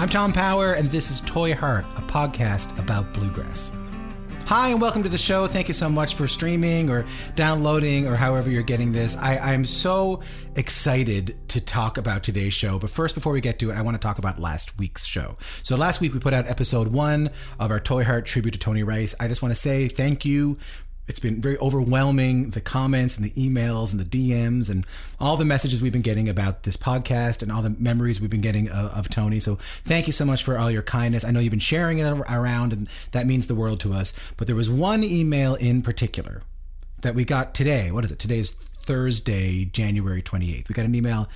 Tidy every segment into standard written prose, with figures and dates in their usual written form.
I'm Tom Power, and this is Toy Heart, a podcast about bluegrass. Hi, and welcome to the show. Thank you so much for streaming or downloading or however you're getting this. I am so excited to talk about today's show. But first, before we get to it, I want to talk about last week's show. So last week, we put out episode 1 of our Toy Heart tribute to Tony Rice. I just want to say thank you. It's been very overwhelming, the comments and the emails and the DMs and all the messages we've been getting about this podcast and all the memories we've been getting of Tony. So thank you so much for all your kindness. I know you've been sharing it around, and that means the world to us. But there was one email in particular that we got today. What is it? Today is Thursday, January 28th. We got an email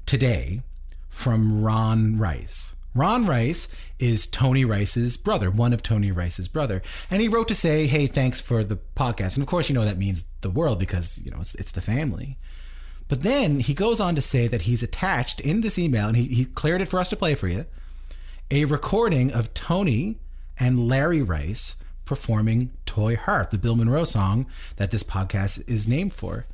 today from Ron Rice. Ron Rice is Tony Rice's brother, one of Tony Rice's brother. And he wrote to say, hey, thanks for the podcast. And of course, that means the world because, it's the family. But then he goes on to say that he's attached in this email, and he cleared it for us to play for you, a recording of Tony and Larry Rice performing Toy Heart, the Bill Monroe song that this podcast is named for.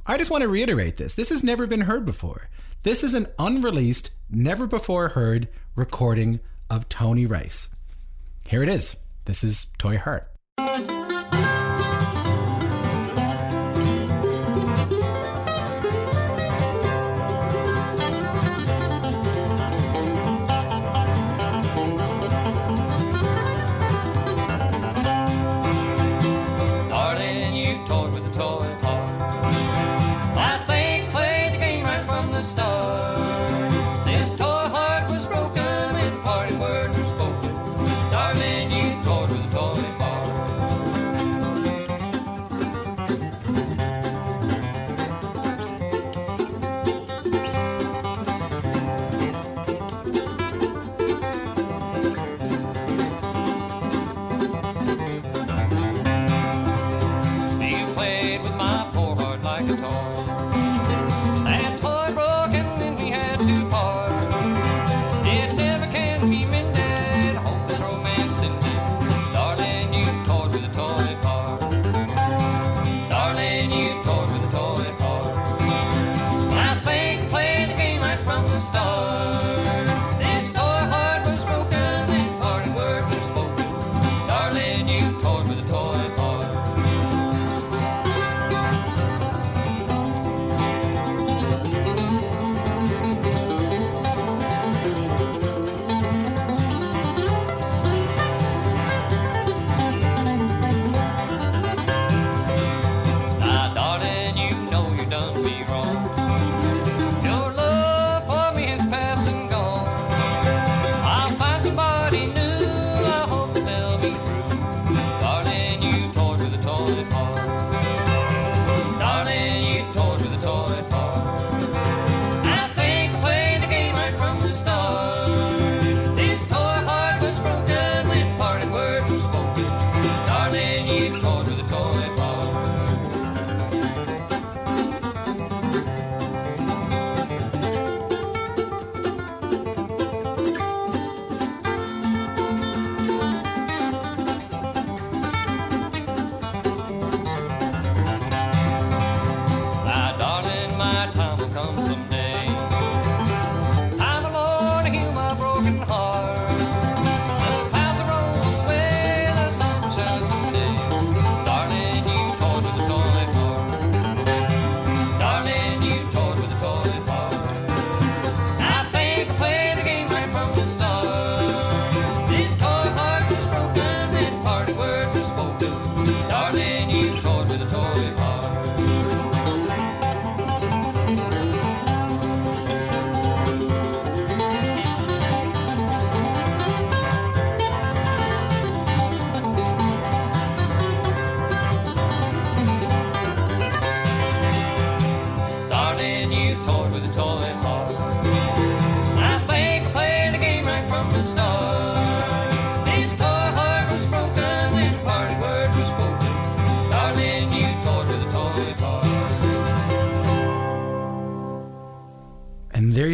I just want to reiterate this. This has never been heard before. This is an unreleased, never before heard recording of Tony Rice. Here it is. This is Toy Heart. Darling, you toyed with a toy heart. I think played the game right from the start. This toy heart was broken when parting words were spoken. Darling, you toyed with a toy heart.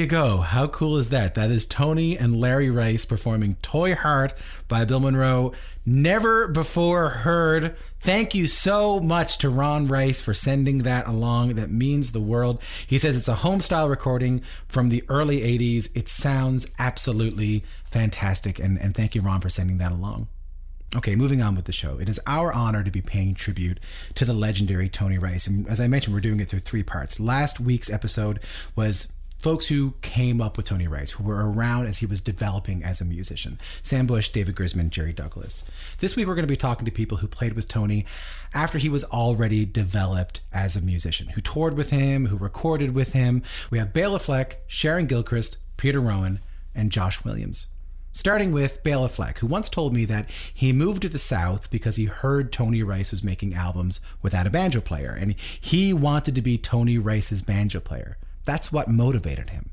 go. How cool is that? That is Tony and Larry Rice performing Toy Heart by Bill Monroe. Never before heard. Thank you so much to Ron Rice for sending that along. That means the world. He says it's a home style recording from the early 80s. It sounds absolutely fantastic. And thank you, Ron, for sending that along. Okay, moving on with the show. It is our honor to be paying tribute to the legendary Tony Rice. And as I mentioned, we're doing it through 3 parts. Last week's episode was folks who came up with Tony Rice, who were around as he was developing as a musician. Sam Bush, David Grisman, Jerry Douglas. This week, we're going to be talking to people who played with Tony after he was already developed as a musician, who toured with him, who recorded with him. We have Béla Fleck, Sharon Gilchrist, Peter Rowan, and Josh Williams. Starting with Béla Fleck, who once told me that he moved to the South because he heard Tony Rice was making albums without a banjo player, and he wanted to be Tony Rice's banjo player. That's what motivated him.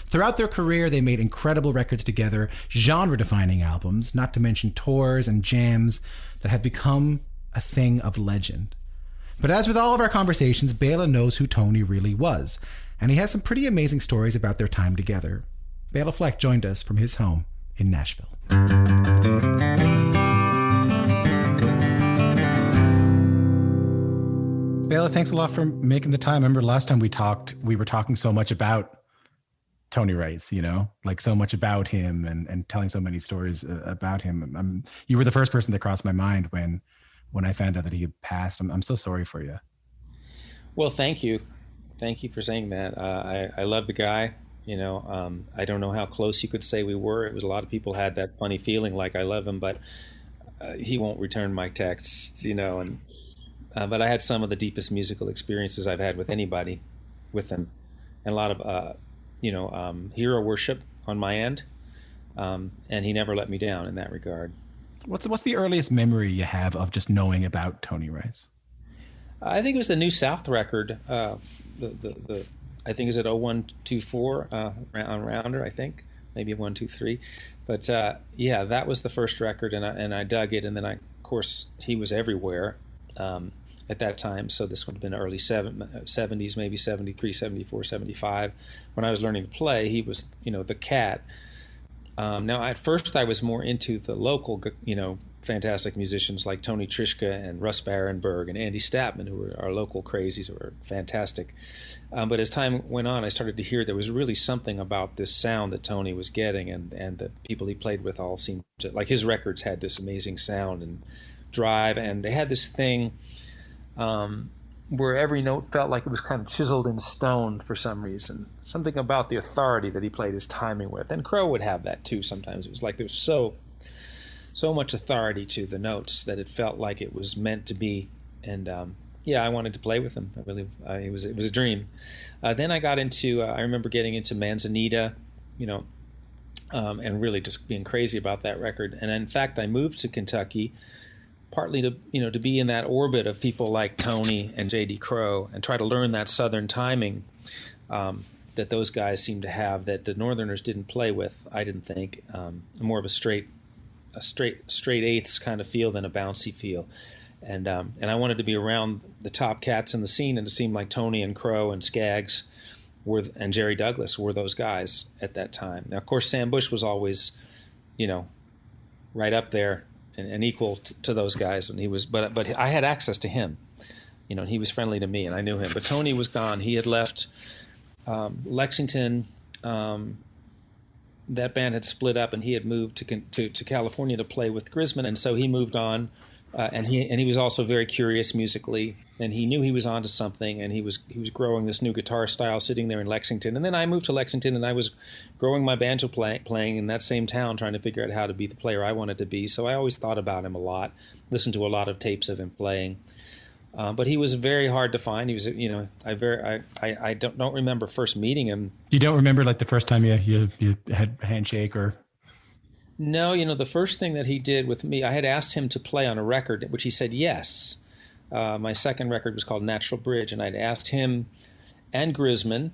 Throughout their career, they made incredible records together, genre-defining albums, not to mention tours and jams that have become a thing of legend. But as with all of our conversations, Béla knows who Tony really was, and he has some pretty amazing stories about their time together. Béla Fleck joined us from his home in Nashville. Béla, thanks a lot for making the time. I remember last time we talked, we were talking so much about Tony Rice, you know, like so much about him and telling so many stories about him. You were the first person that crossed my mind when I found out that he had passed. I'm so sorry for you. Well, thank you. Thank you for saying that. I love the guy. You know, I don't know how close you could say we were. It was a lot of people had that funny feeling like I love him, but he won't return my texts, you know. And but I had some of the deepest musical experiences I've had with anybody with him, and a lot of, hero worship on my end. And he never let me down in that regard. What's the earliest memory you have of just knowing about Tony Rice? I think it was the New South record. I think is it 0124 on Rounder, I think, maybe 123, but yeah, that was the first record, and I dug it, and then of course he was everywhere at that time, so this would have been early 70s, maybe 73, 74, 75. When I was learning to play, he was, the cat. Now at first I was more into the local, fantastic musicians like Tony Trischka and Russ Barenberg and Andy Statman, who were our local crazies, who were fantastic. But as time went on, I started to hear there was really something about this sound that Tony was getting, and the people he played with all seemed to, like his records had this amazing sound and drive, and they had this thing where every note felt like it was kind of chiseled in stone for some reason. Something about the authority that he played his timing with. And Crow would have that too sometimes. It was like there was so much authority to the notes that it felt like it was meant to be. And I wanted to play with him. It was a dream. Then I got into, I remember getting into Manzanita, and really just being crazy about that record. And in fact, I moved to Kentucky partly to be in that orbit of people like Tony and J.D. Crowe and try to learn that Southern timing that those guys seem to have that the Northerners didn't play with, I didn't think. More of a straight eighths kind of feel than a bouncy feel. And I wanted to be around the top cats in the scene, and it seemed like Tony and Crowe and Skaggs and Jerry Douglas were those guys at that time. Now, of course, Sam Bush was always, right up there and equal to those guys when he was. But I had access to him, and he was friendly to me, and I knew him. But Tony was gone. He had left Lexington. That band had split up, and he had moved to California to play with Grisman, and so he moved on. And he was also very curious musically, and he knew he was onto something, and he was growing this new guitar style sitting there in Lexington. And then I moved to Lexington, and I was growing my banjo playing in that same town, trying to figure out how to be the player I wanted to be. So I always thought about him a lot, listened to a lot of tapes of him playing. But he was very hard to find. He was, I don't remember first meeting him. You don't remember like the first time you had a handshake or? No, the first thing that he did with me, I had asked him to play on a record, which he said yes. My second record was called Natural Bridge, and I'd asked him and Grisman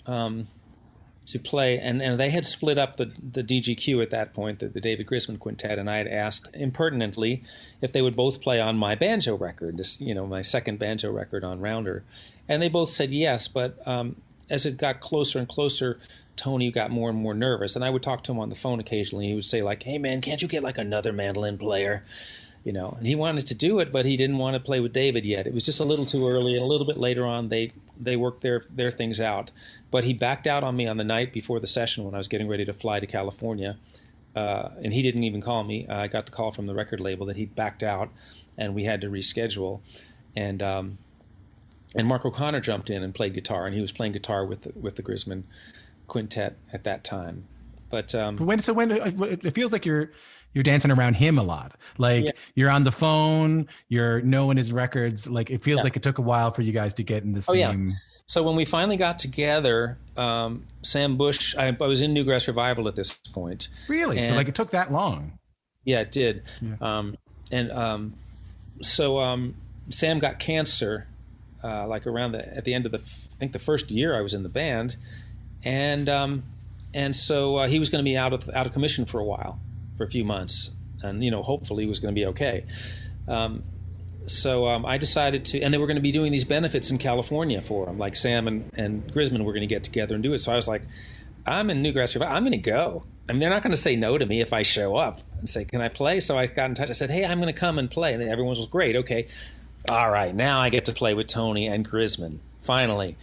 to play, and they had split up the DGQ at that point, the David Grisman Quintet, and I had asked impertinently if they would both play on my banjo record, my second banjo record on Rounder, and they both said yes, but as it got closer and closer, Tony got more and more nervous. And I would talk to him on the phone occasionally. He would say like, "Hey man, can't you get like another mandolin player?" You know, and he wanted to do it, but he didn't want to play with David yet. It was just a little too early. And a little bit later on, they worked their things out. But he backed out on me on the night before the session when I was getting ready to fly to California. And he didn't even call me. I got the call from the record label that he backed out, and we had to reschedule. And Mark O'Connor jumped in and played guitar, and he was playing guitar with the Grisman Quintet at that time. But when it feels like you're dancing around him a lot, like you're on the phone, you're knowing his records. Like it feels like it took a while for you guys to get in the same. Yeah. So when we finally got together, Sam Bush, I was in Newgrass Revival at this point. Really? And, so like it took that long? Yeah, it did. Yeah. So Sam got cancer, like at the end of the first year I was in the band, and so he was going to be out of commission for a while, for a few months, and hopefully he was going to be okay. So I decided to, and they were going to be doing these benefits in California for him, like Sam and Grisman were going to get together and do it. So I was like, I'm in Newgrass Revival, I'm going to go. I mean, they're not going to say no to me if I show up and say, can I play? So I got in touch. I said, hey, I'm going to come and play. And everyone was great. Okay. All right. Now I get to play with Tony and Grisman, finally,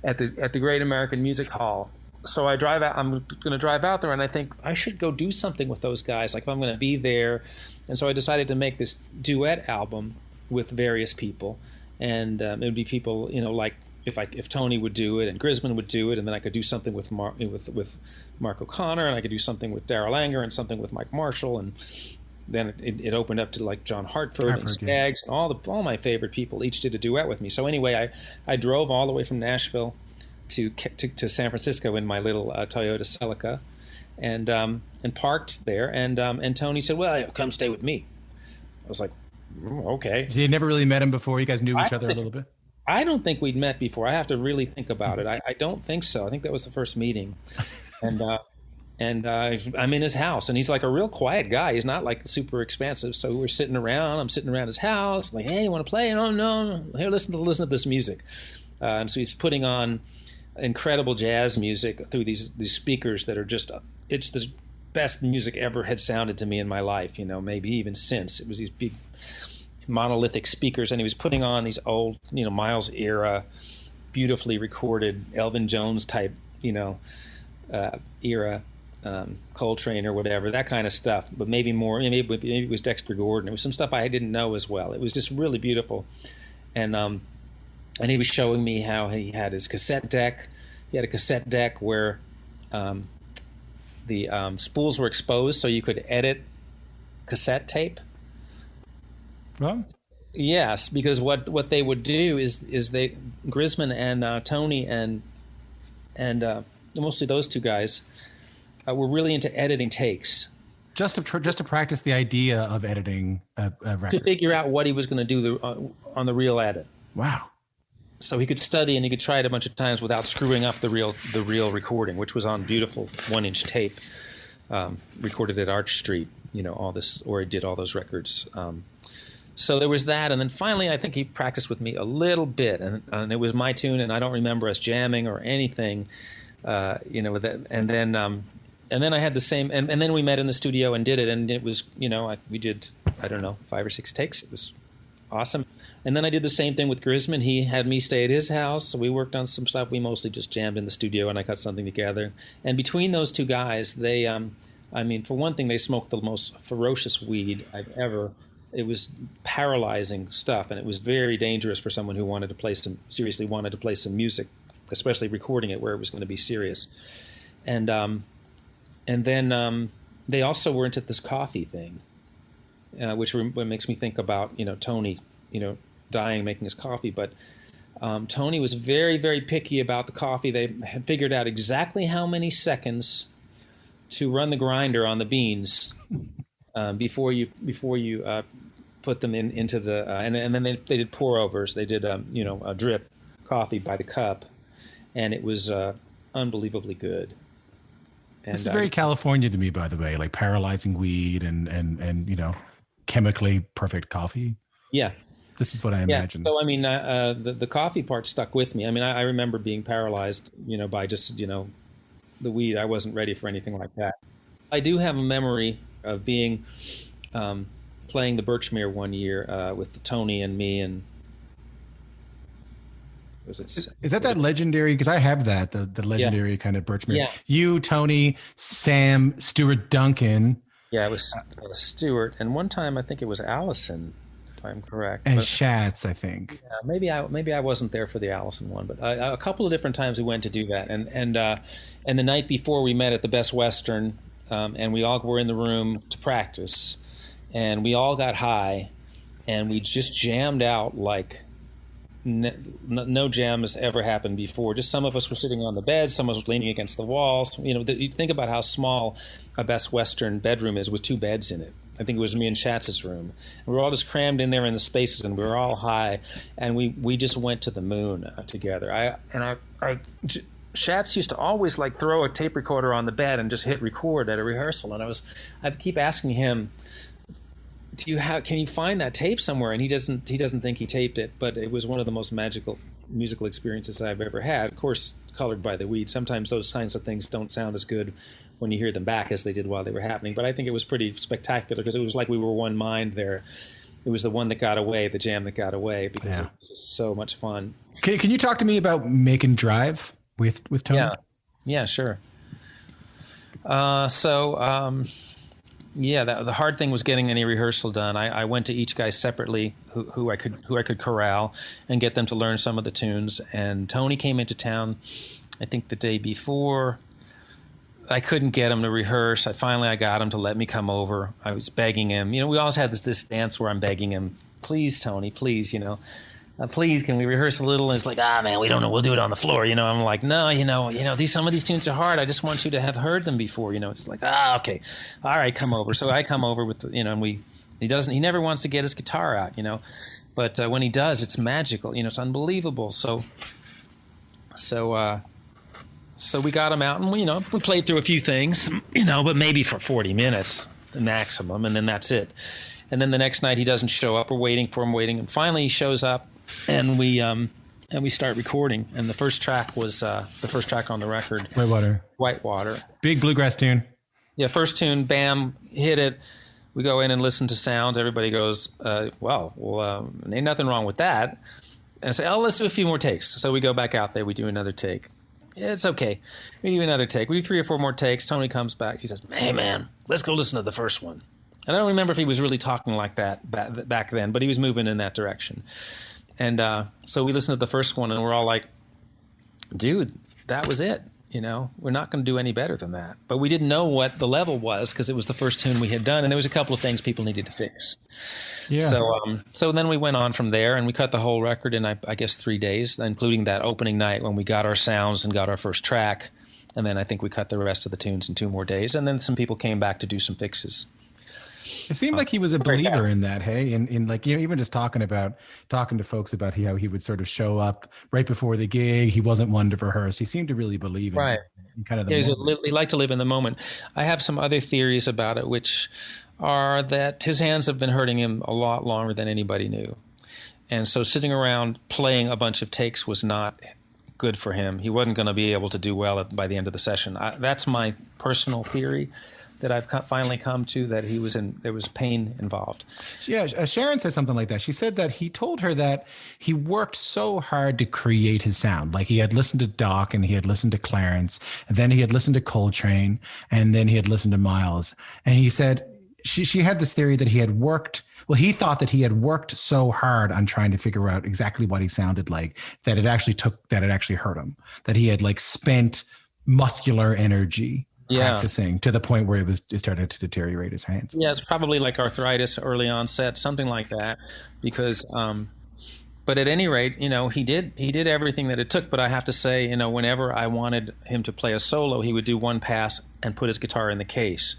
at the Great American Music Hall. So I drive out. I'm going to drive out there, and I think I should go do something with those guys. Like if I'm going to be there, and so I decided to make this duet album with various people, and it would be people, like if Tony would do it and Grisman would do it, and then I could do something with Mark O'Connor, and I could do something with Darrell Anger and something with Mike Marshall, and then it opened up to like John Hartford and Skaggs, and all my favorite people each did a duet with me. So anyway, I drove all the way from Nashville to San Francisco in my little Toyota Celica, and parked there. And Tony said, "Well, come stay with me." I was like, "Okay." So you never really met him before? You guys knew each other a little bit? I don't think we'd met before. I have to really think about it. I don't think so. I think that was the first meeting, and I'm in his house, and he's like a real quiet guy. He's not like super expansive. So we're sitting around. I'm sitting around his house. I'm like, "Hey, you want to play?" "Oh, no. Here, listen to this music." And so he's putting on incredible jazz music through these speakers that are just, it's the best music ever had sounded to me in my life, maybe even since. It was these big monolithic speakers, and he was putting on these old, Miles era, beautifully recorded Elvin Jones type, era, Coltrane or whatever, that kind of stuff, but maybe more, maybe it was Dexter Gordon. It was some stuff I didn't know as well. It was just really beautiful. And he was showing me how he had his cassette deck. He had a cassette deck where the spools were exposed, so you could edit cassette tape. Well, yes, because what they would do is Grisman and Tony and mostly those two guys were really into editing takes. Just to practice the idea of editing a record. To figure out what he was going to do on the real edit. Wow. So he could study and he could try it a bunch of times without screwing up the real recording, which was on beautiful 1-inch tape, recorded at Arch Street. All this, or he did all those records. So there was that, and then finally, I think he practiced with me a little bit, and it was my tune, and I don't remember us jamming or anything, with that. And then I had the same, and then we met in the studio and did it, and it was, we did, I don't know, 5 or 6 takes. It was awesome. And then I did the same thing with Grisman. He had me stay at his house, so we worked on some stuff. We mostly just jammed in the studio, and I got something together. And between those two guys, they, for one thing, they smoked the most ferocious weed I've ever. It was paralyzing stuff, and it was very dangerous for someone who wanted to play some music, especially recording it where it was going to be serious. And then they also were into this coffee thing, which makes me think about Tony, dying making his coffee. But Tony was very, very picky about the coffee. They had figured out exactly how many seconds to run the grinder on the beans before you put them into the and then they did pour overs. They did a drip coffee by the cup, and it was unbelievably good. And this is very California to me, by the way, like paralyzing weed and chemically perfect coffee. Yeah. This is what I Yeah. imagine. So I mean, the coffee part stuck with me. I mean, I remember being paralyzed, by just the weed. I wasn't ready for anything like that. I do have a memory of being playing the Birchmere one year with Tony and me, and is that legendary? Because I have that the legendary kind of Birchmere. Yeah. You, Tony, Sam, Stuart Duncan. Yeah, it was Stuart, and one time I think it was Allison, if I'm correct. And Schatz, I think. Yeah, maybe I wasn't there for the Allison one, but a couple of different times we went to do that, and the night before we met at the Best Western, and we all were in the room to practice, and we all got high, and we just jammed out like no jam has ever happened before. Just some of us were sitting on the bed, some of us were leaning against the walls. You think about how small a Best Western bedroom is with 2 beds in it. I think it was me and Schatz's room. And we were all just crammed in there in the spaces, and we were all high, and we just went to the moon together. Schatz used to always like throw a tape recorder on the bed and just hit record at a rehearsal, and I'd keep asking him, can you find that tape somewhere? And he doesn't think he taped it, but it was one of the most magical musical experiences I've ever had. Of course, colored by the weed. Sometimes those kinds of things don't sound as good when you hear them back as they did while they were happening. But I think it was pretty spectacular because it was like we were one mind there. It was the one that got away, the jam that got away, because it was just so much fun. Can you talk to me about Macon Drive with Tony? Yeah, sure. The hard thing was getting any rehearsal done. I went to each guy separately, who I could corral and get them to learn some of the tunes. And Tony came into town, I think the day before. I couldn't get him to rehearse. I got him to let me come over. I was begging him. We always had this dance where I'm begging him, please, Tony, please, please, can we rehearse a little? And it's like, man, we don't know. We'll do it on the floor. I'm like, no, some of these tunes are hard. I just want you to have heard them before. It's like, okay, all right, come over. So I come over with, and he never wants to get his guitar out, but when he does, it's magical. It's unbelievable. So we got him out, and we played through a few things, but maybe for 40 minutes the maximum, and then that's it. And then the next night he doesn't show up. We're waiting for him, and finally he shows up, and we start recording. And the first track was the first track on the record. Whitewater. Big bluegrass tune. Yeah, first tune. Bam, hit it. We go in and listen to sounds. Everybody goes, ain't nothing wrong with that. And I say, let's do a few more takes. So we go back out there. We do another take. It's okay. We do another take. We do 3 or 4 more takes. Tony comes back. He says, hey, man, let's go listen to the first one. And I don't remember if he was really talking like that back then, but he was moving in that direction. And so we listened to the first one, and we're all like, dude, that was it. We're not going to do any better than that. But we didn't know what the level was because it was the first tune we had done, and there was a couple of things people needed to fix. Yeah. So then we went on from there, and we cut the whole record in, I guess, 3 days, including that opening night when we got our sounds and got our first track. And then I think we cut the rest of the tunes in 2 more days. And then some people came back to do some fixes. It seemed like he was a believer in that, hey, in like, even just talking to folks about how he would sort of show up right before the gig. He wasn't one to rehearse. He seemed to really believe in kind of the moment. He liked to live in the moment. I have some other theories about it, which are that his hands have been hurting him a lot longer than anybody knew. And so sitting around playing a bunch of takes was not good for him. He wasn't going to be able to do well by the end of the session. That's my personal theory, that I've finally come to, that there was pain involved. Yeah, Sharon said something like that. She said that he told her that he worked so hard to create his sound. Like he had listened to Doc, and he had listened to Clarence, and then he had listened to Coltrane, and then he had listened to Miles. And he said she had this theory that he thought that he had worked so hard on trying to figure out exactly what he sounded like that it actually hurt him, that he had like spent muscular energy practicing to the point where it started to deteriorate his hands. Yeah, it's probably like arthritis, early onset, something like that. Because, but at any rate, he did everything that it took. But I have to say, whenever I wanted him to play a solo, he would do one pass and put his guitar in the case.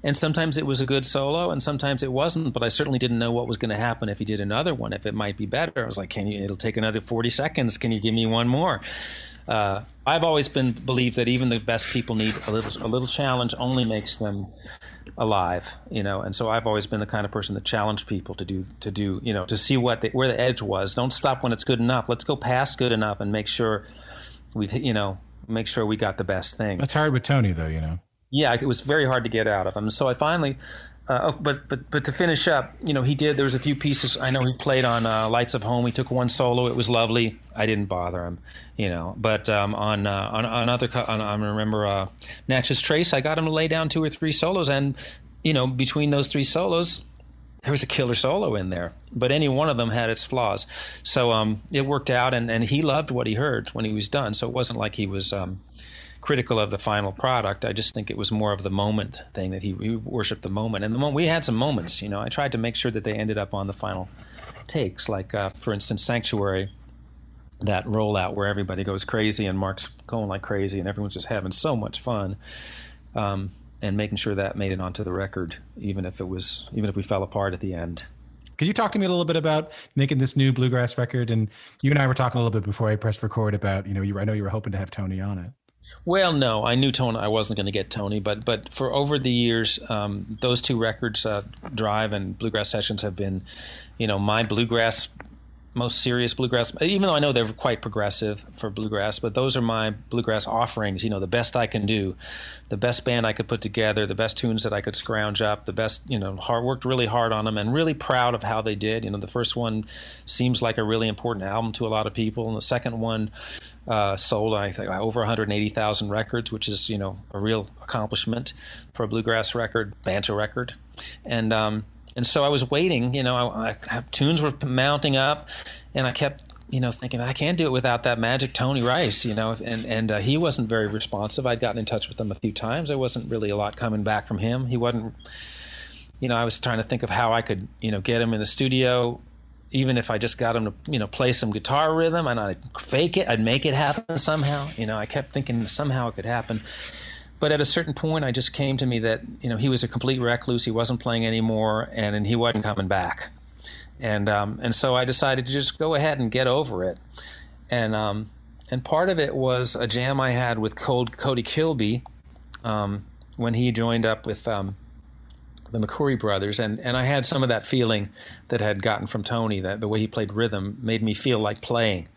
And sometimes it was a good solo, and sometimes it wasn't. But I certainly didn't know what was going to happen if he did another one, if it might be better. I was like, it'll take another 40 seconds. Can you give me one more? I've always believed that even the best people need a little challenge. Only makes them alive, and so I've always been the kind of person that challenged people to do, to see where the edge was. Don't stop when it's good enough. Let's go past good enough and make sure we got the best thing. That's hard with Tony, though, Yeah, it was very hard to get out of him. So I finally, but to finish up, there was a few pieces. I know he played on Lights of Home. He took one solo. It was lovely. I didn't bother him, But I remember Natchez Trace, I got him to lay down 2 or 3 solos, and between those 3 solos, there was a killer solo in there. But any one of them had its flaws. So it worked out, and he loved what he heard when he was done. So it wasn't like he was critical of the final product. I just think it was more of the moment thing, that he worshiped the moment. And we had some moments, I tried to make sure that they ended up on the final takes, like for instance Sanctuary, that rollout where everybody goes crazy and Mark's going like crazy and everyone's just having so much fun, and making sure that made it onto the record, even if we fell apart at the end. Could you talk to me a little bit about making this new bluegrass record? And you and I were talking a little bit before I pressed record about, I know you were hoping to have Tony on it. Well, no, I knew Tony. I wasn't going to get Tony, but for over the years, those 2 records, Drive and Bluegrass Sessions, have been, my bluegrass, most serious bluegrass. Even though I know they're quite progressive for bluegrass, but those are my bluegrass offerings. The best I can do, the best band I could put together, the best tunes that I could scrounge up, the best. Worked really hard on them, and really proud of how they did. The first one seems like a really important album to a lot of people, and the second one sold, I think, over 180,000 records, which is, a real accomplishment for a bluegrass record, banjo record. And so I was waiting, tunes were mounting up, and I kept, thinking, I can't do it without that magic Tony Rice, and he wasn't very responsive. I'd gotten in touch with him a few times. There wasn't really a lot coming back from him. He wasn't, I was trying to think of how I could, get him in the studio, even if I just got him to, play some guitar rhythm, and I'd fake it, I'd make it happen somehow. I kept thinking somehow it could happen. But at a certain point, I just came to me that, he was a complete recluse. He wasn't playing anymore, and he wasn't coming back. And so I decided to just go ahead and get over it. And part of it was a jam I had with Cody Kilby when he joined up with the McCoury brothers, and I had some of that feeling that I had gotten from Tony, that the way he played rhythm made me feel like playing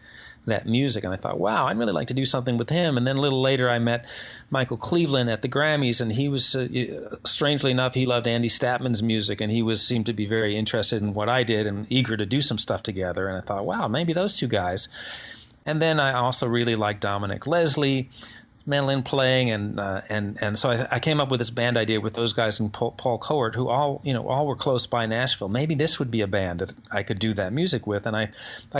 that music. And I thought, wow, I'd really like to do something with him. And then a little later I met Michael Cleveland at the Grammys, and he was, strangely enough, he loved Andy Statman's music, and he seemed to be very interested in what I did and eager to do some stuff together. And I thought, wow, maybe those 2 guys. And then I also really liked Dominic Leslie, mandolin playing, and so I came up with this band idea with those guys and Paul Cohort, who all were close by Nashville. Maybe this would be a band that I could do that music with, and I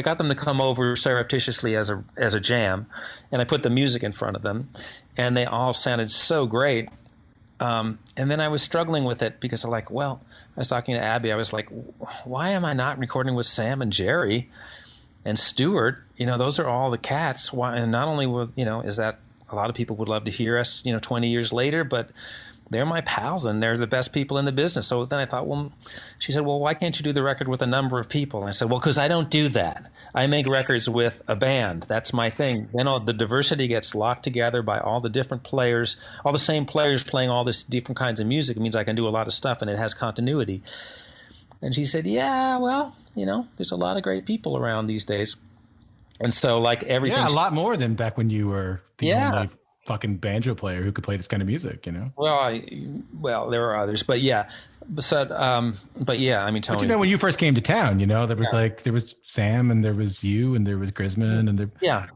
got them to come over surreptitiously as a jam, and I put the music in front of them, and they all sounded so great. And then I was struggling with it because I was talking to Abby. I was like, why am I not recording with Sam and Jerry and Stuart? Those are all the cats. Why? And not only is that a lot of people would love to hear us, 20 years later, but they're my pals and they're the best people in the business. So then I thought, she said, why can't you do the record with a number of people? And I said, because I don't do that. I make records with a band. That's my thing. Then the diversity gets locked together by all the different players, all the same players playing all this different kinds of music. It means I can do a lot of stuff and it has continuity. And she said, yeah, well, there's a lot of great people around these days. And so, everything. Yeah, a lot more than back when you were the only fucking banjo player who could play this kind of music, Well, there are others, but yeah. Tony. But when you first came to town, there was there was Sam, and there was you, and there was Grisman, and there. Yeah.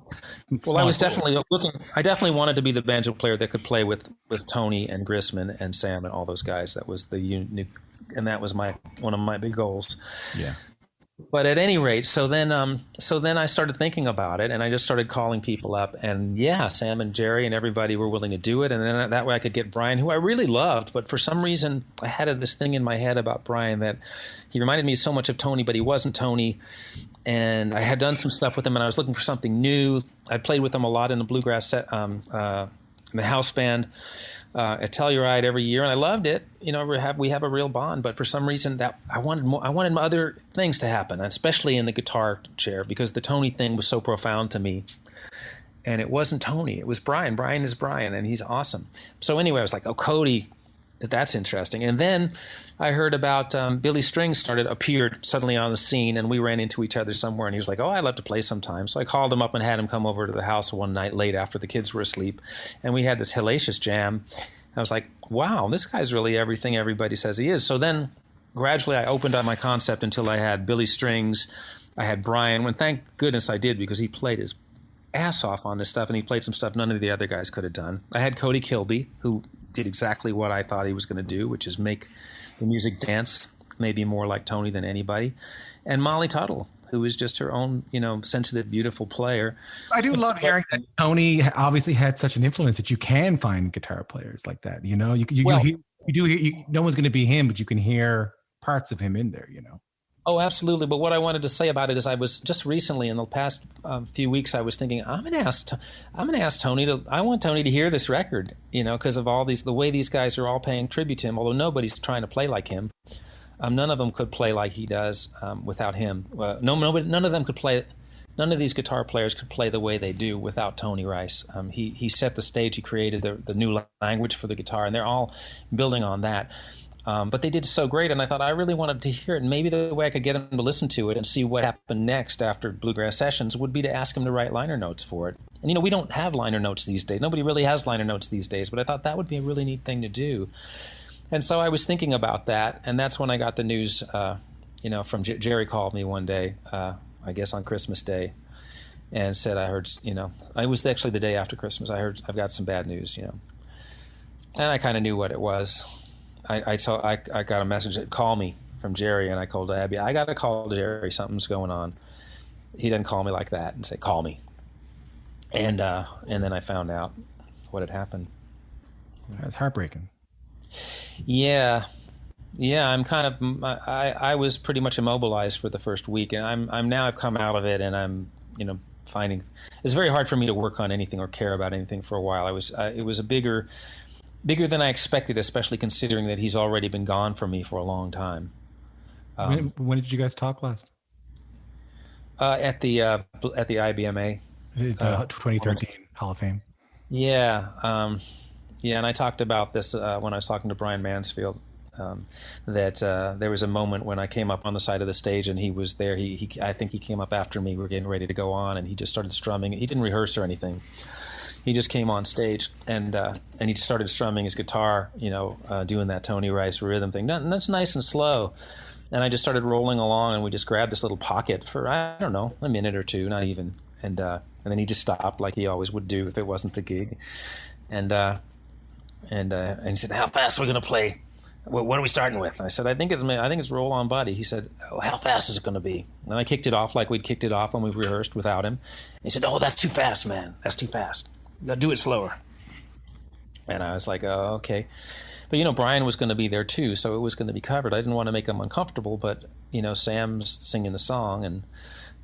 Well, I was definitely looking. I definitely wanted to be the banjo player that could play with Tony and Grisman and Sam and all those guys. That was and that was one of my big goals. Yeah. But at any rate, so then I started thinking about it, and I just started calling people up, and Sam and Jerry and everybody were willing to do it, and then that way I could get Brian, who I really loved, but for some reason I had this thing in my head about Brian that he reminded me so much of Tony, but he wasn't Tony, and I had done some stuff with him, and I was looking for something new. I played with him a lot in the bluegrass set, in the house band. At Telluride every year, and I loved it. We have a real bond. But for some reason, that I wanted more. I wanted other things to happen, especially in the guitar chair, because the Tony thing was so profound to me. And it wasn't Tony; it was Brian. Brian is Brian, and he's awesome. So anyway, I was like, "Oh, Cody, That's interesting. And then I heard about Billy Strings appeared suddenly on the scene, and we ran into each other somewhere, and he was like, oh, I'd love to play sometime. So I called him up and had him come over to the house one night late after the kids were asleep, and we had this hellacious jam. I was like, wow, this guy's really everything everybody says he is. So then gradually I opened up my concept until I had Billy Strings, I had Brian, when thank goodness I did, because he played his ass off on this stuff, and he played some stuff none of the other guys could have done. I had Cody Kilby, who did exactly what I thought he was going to do, which is make the music dance maybe more like Tony than anybody. And Molly Tuttle, who is just her own, sensitive, beautiful player. I do love hearing that Tony obviously had such an influence that you can find guitar players like that. You no one's going to be him, but you can hear parts of him in there, Oh, absolutely. But what I wanted to say about it is I was just recently in the past few weeks, I was thinking, I'm going to ask Tony I want Tony to hear this record, because of the way these guys are all paying tribute to him, although nobody's trying to play like him. None of them could play like he does without him. None of them could play. None of these guitar players could play the way they do without Tony Rice. He set the stage. He created the new language for the guitar, and they're all building on that. But they did so great, and I thought I really wanted to hear it. And maybe the way I could get him to listen to it and see what happened next after Bluegrass Sessions would be to ask him to write liner notes for it. And, we don't have liner notes these days. Nobody really has liner notes these days, but I thought that would be a really neat thing to do. And so I was thinking about that, and that's when I got the news, from Jerry called me one day, I guess on Christmas Day, and said, I heard, it was actually the day after Christmas, I heard I've got some bad news, And I kind of knew what it was. I got a message that call me from Jerry, and I called Abby. I got to call Jerry. Something's going on. He didn't call me like that and say, call me. And then I found out what had happened. That's heartbreaking. Yeah. I'm kind of. I was pretty much immobilized for the first week, and I've come out of it, and I'm finding it's very hard for me to work on anything or care about anything for a while. It was a bigger than I expected, especially considering that he's already been gone from me for a long time. When did you guys talk last? At the IBMA, 2013 Hall of Fame. Yeah, and I talked about this when I was talking to Brian Mansfield. That there was a moment when I came up on the side of the stage and he was there. I think he came up after me. We were getting ready to go on, and he just started strumming. He didn't rehearse or anything. He just came on stage and he just started strumming his guitar, doing that Tony Rice rhythm thing. That's nice and slow. And I just started rolling along, and we just grabbed this little pocket for, I don't know, a minute or two, not even. And then he just stopped like he always would do if it wasn't the gig. And he said, how fast are we going to play? What are we starting with? I said, I think it's Roll On Buddy. He said, oh, how fast is it going to be? And I kicked it off like we'd kicked it off when we rehearsed without him. And he said, oh, that's too fast, man. That's too fast. You got to do it slower. And I was like, oh, okay. But, Brian was going to be there too, so it was going to be covered. I didn't want to make him uncomfortable, but, Sam's singing the song, and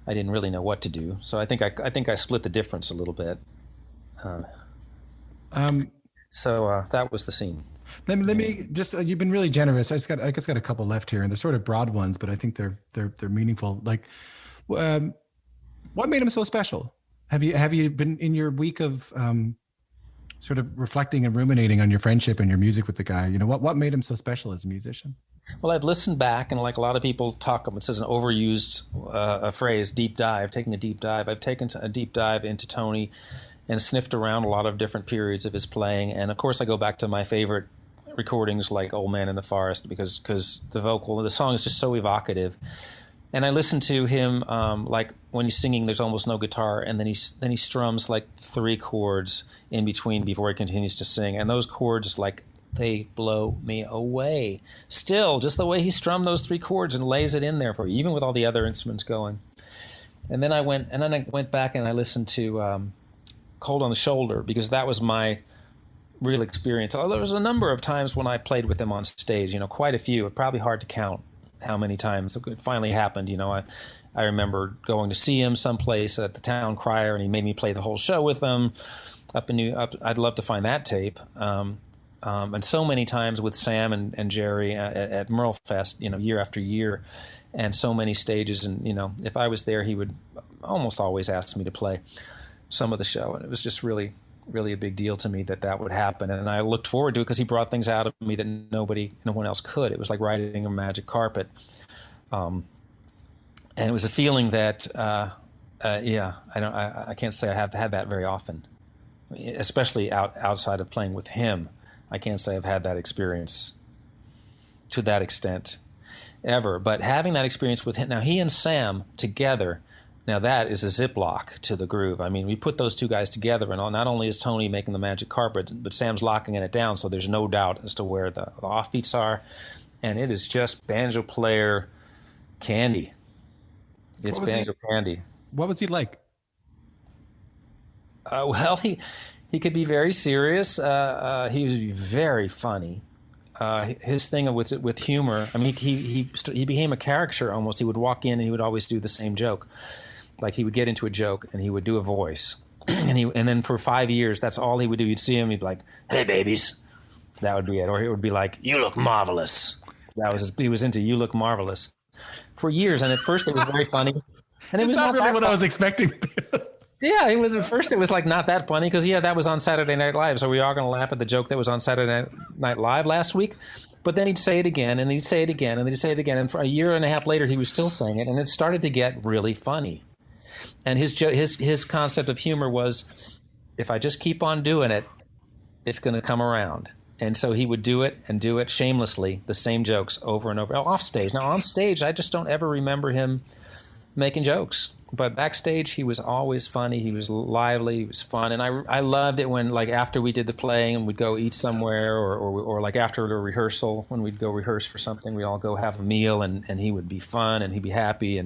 I didn't really know what to do. So I think I split the difference a little bit. So that was the scene. Let me just, you've been really generous. I got a couple left here, and they're sort of broad ones, but I think they're meaningful. Like, what made him so special? Have you been in your week of sort of reflecting and ruminating on your friendship and your music with the guy? What made him so special as a musician? Well, I've listened back, and like a lot of people talk, it says an overused a phrase, deep dive, taking a deep dive. I've taken a deep dive into Tony and sniffed around a lot of different periods of his playing. And of course, I go back to my favorite recordings like Old Man in the Forest because the song is just so evocative. And I listen to him like when he's singing, there's almost no guitar, and then he strums like 3 chords in between before he continues to sing. And those chords, like, they blow me away. Still, just the way he strummed those 3 chords and lays it in there for you, even with all the other instruments going. And then I went back and I listened to Cold on the Shoulder, because that was my real experience. There was a number of times when I played with him on stage, quite a few. Probably hard to count how many times it finally happened. I remember going to see him someplace at the Town Crier, and he made me play the whole show with him I'd love to find that tape. And so many times with Sam and Jerry at Merlefest, year after year, and so many stages. And, if I was there, he would almost always ask me to play some of the show. And it was just really, really a big deal to me that would happen. And I looked forward to it because he brought things out of me that no one else could. It was like riding a magic carpet. And it was a feeling that, I can't say I have had that very often, especially outside of playing with him. I can't say I've had that experience to that extent ever. But having that experience with him, now he and Sam together, now that is a ziplock to the groove. I mean, we put those two guys together, and not only is Tony making the magic carpet, but Sam's locking it down, so there's no doubt as to where the offbeats are. And it is just banjo player candy. It's banjo candy. What was he like? Well, he could be very serious. He was very funny. His thing with humor, I mean, he became a caricature almost. He would walk in and he would always do the same joke. Like he would get into a joke and he would do a voice, and then for 5 years that's all he would do. You'd see him, he'd be like, "Hey babies," that would be it, or he would be like, "You look marvelous." He was into "You look marvelous" for years, and at first it was very funny, and it was not really what I was expecting. Yeah, it was at first. It was like not that funny because that was on Saturday Night Live. So we are going to laugh at the joke that was on Saturday Night Live last week. But then he'd say it again, and he'd say it again, and he'd say it again. And for a year and a half later, he was still saying it, and it started to get really funny. And his concept of humor was, if I just keep on doing it, it's going to come around. And so he would do it and do it shamelessly, the same jokes over and over. Off stage. Now on stage, I just don't ever remember him making jokes. But backstage, he was always funny. He was lively. He was fun, and I loved it when, like, after we did the playing and we'd go eat somewhere, or like after the rehearsal when we'd go rehearse for something, we'd all go have a meal, and he would be fun and he'd be happy.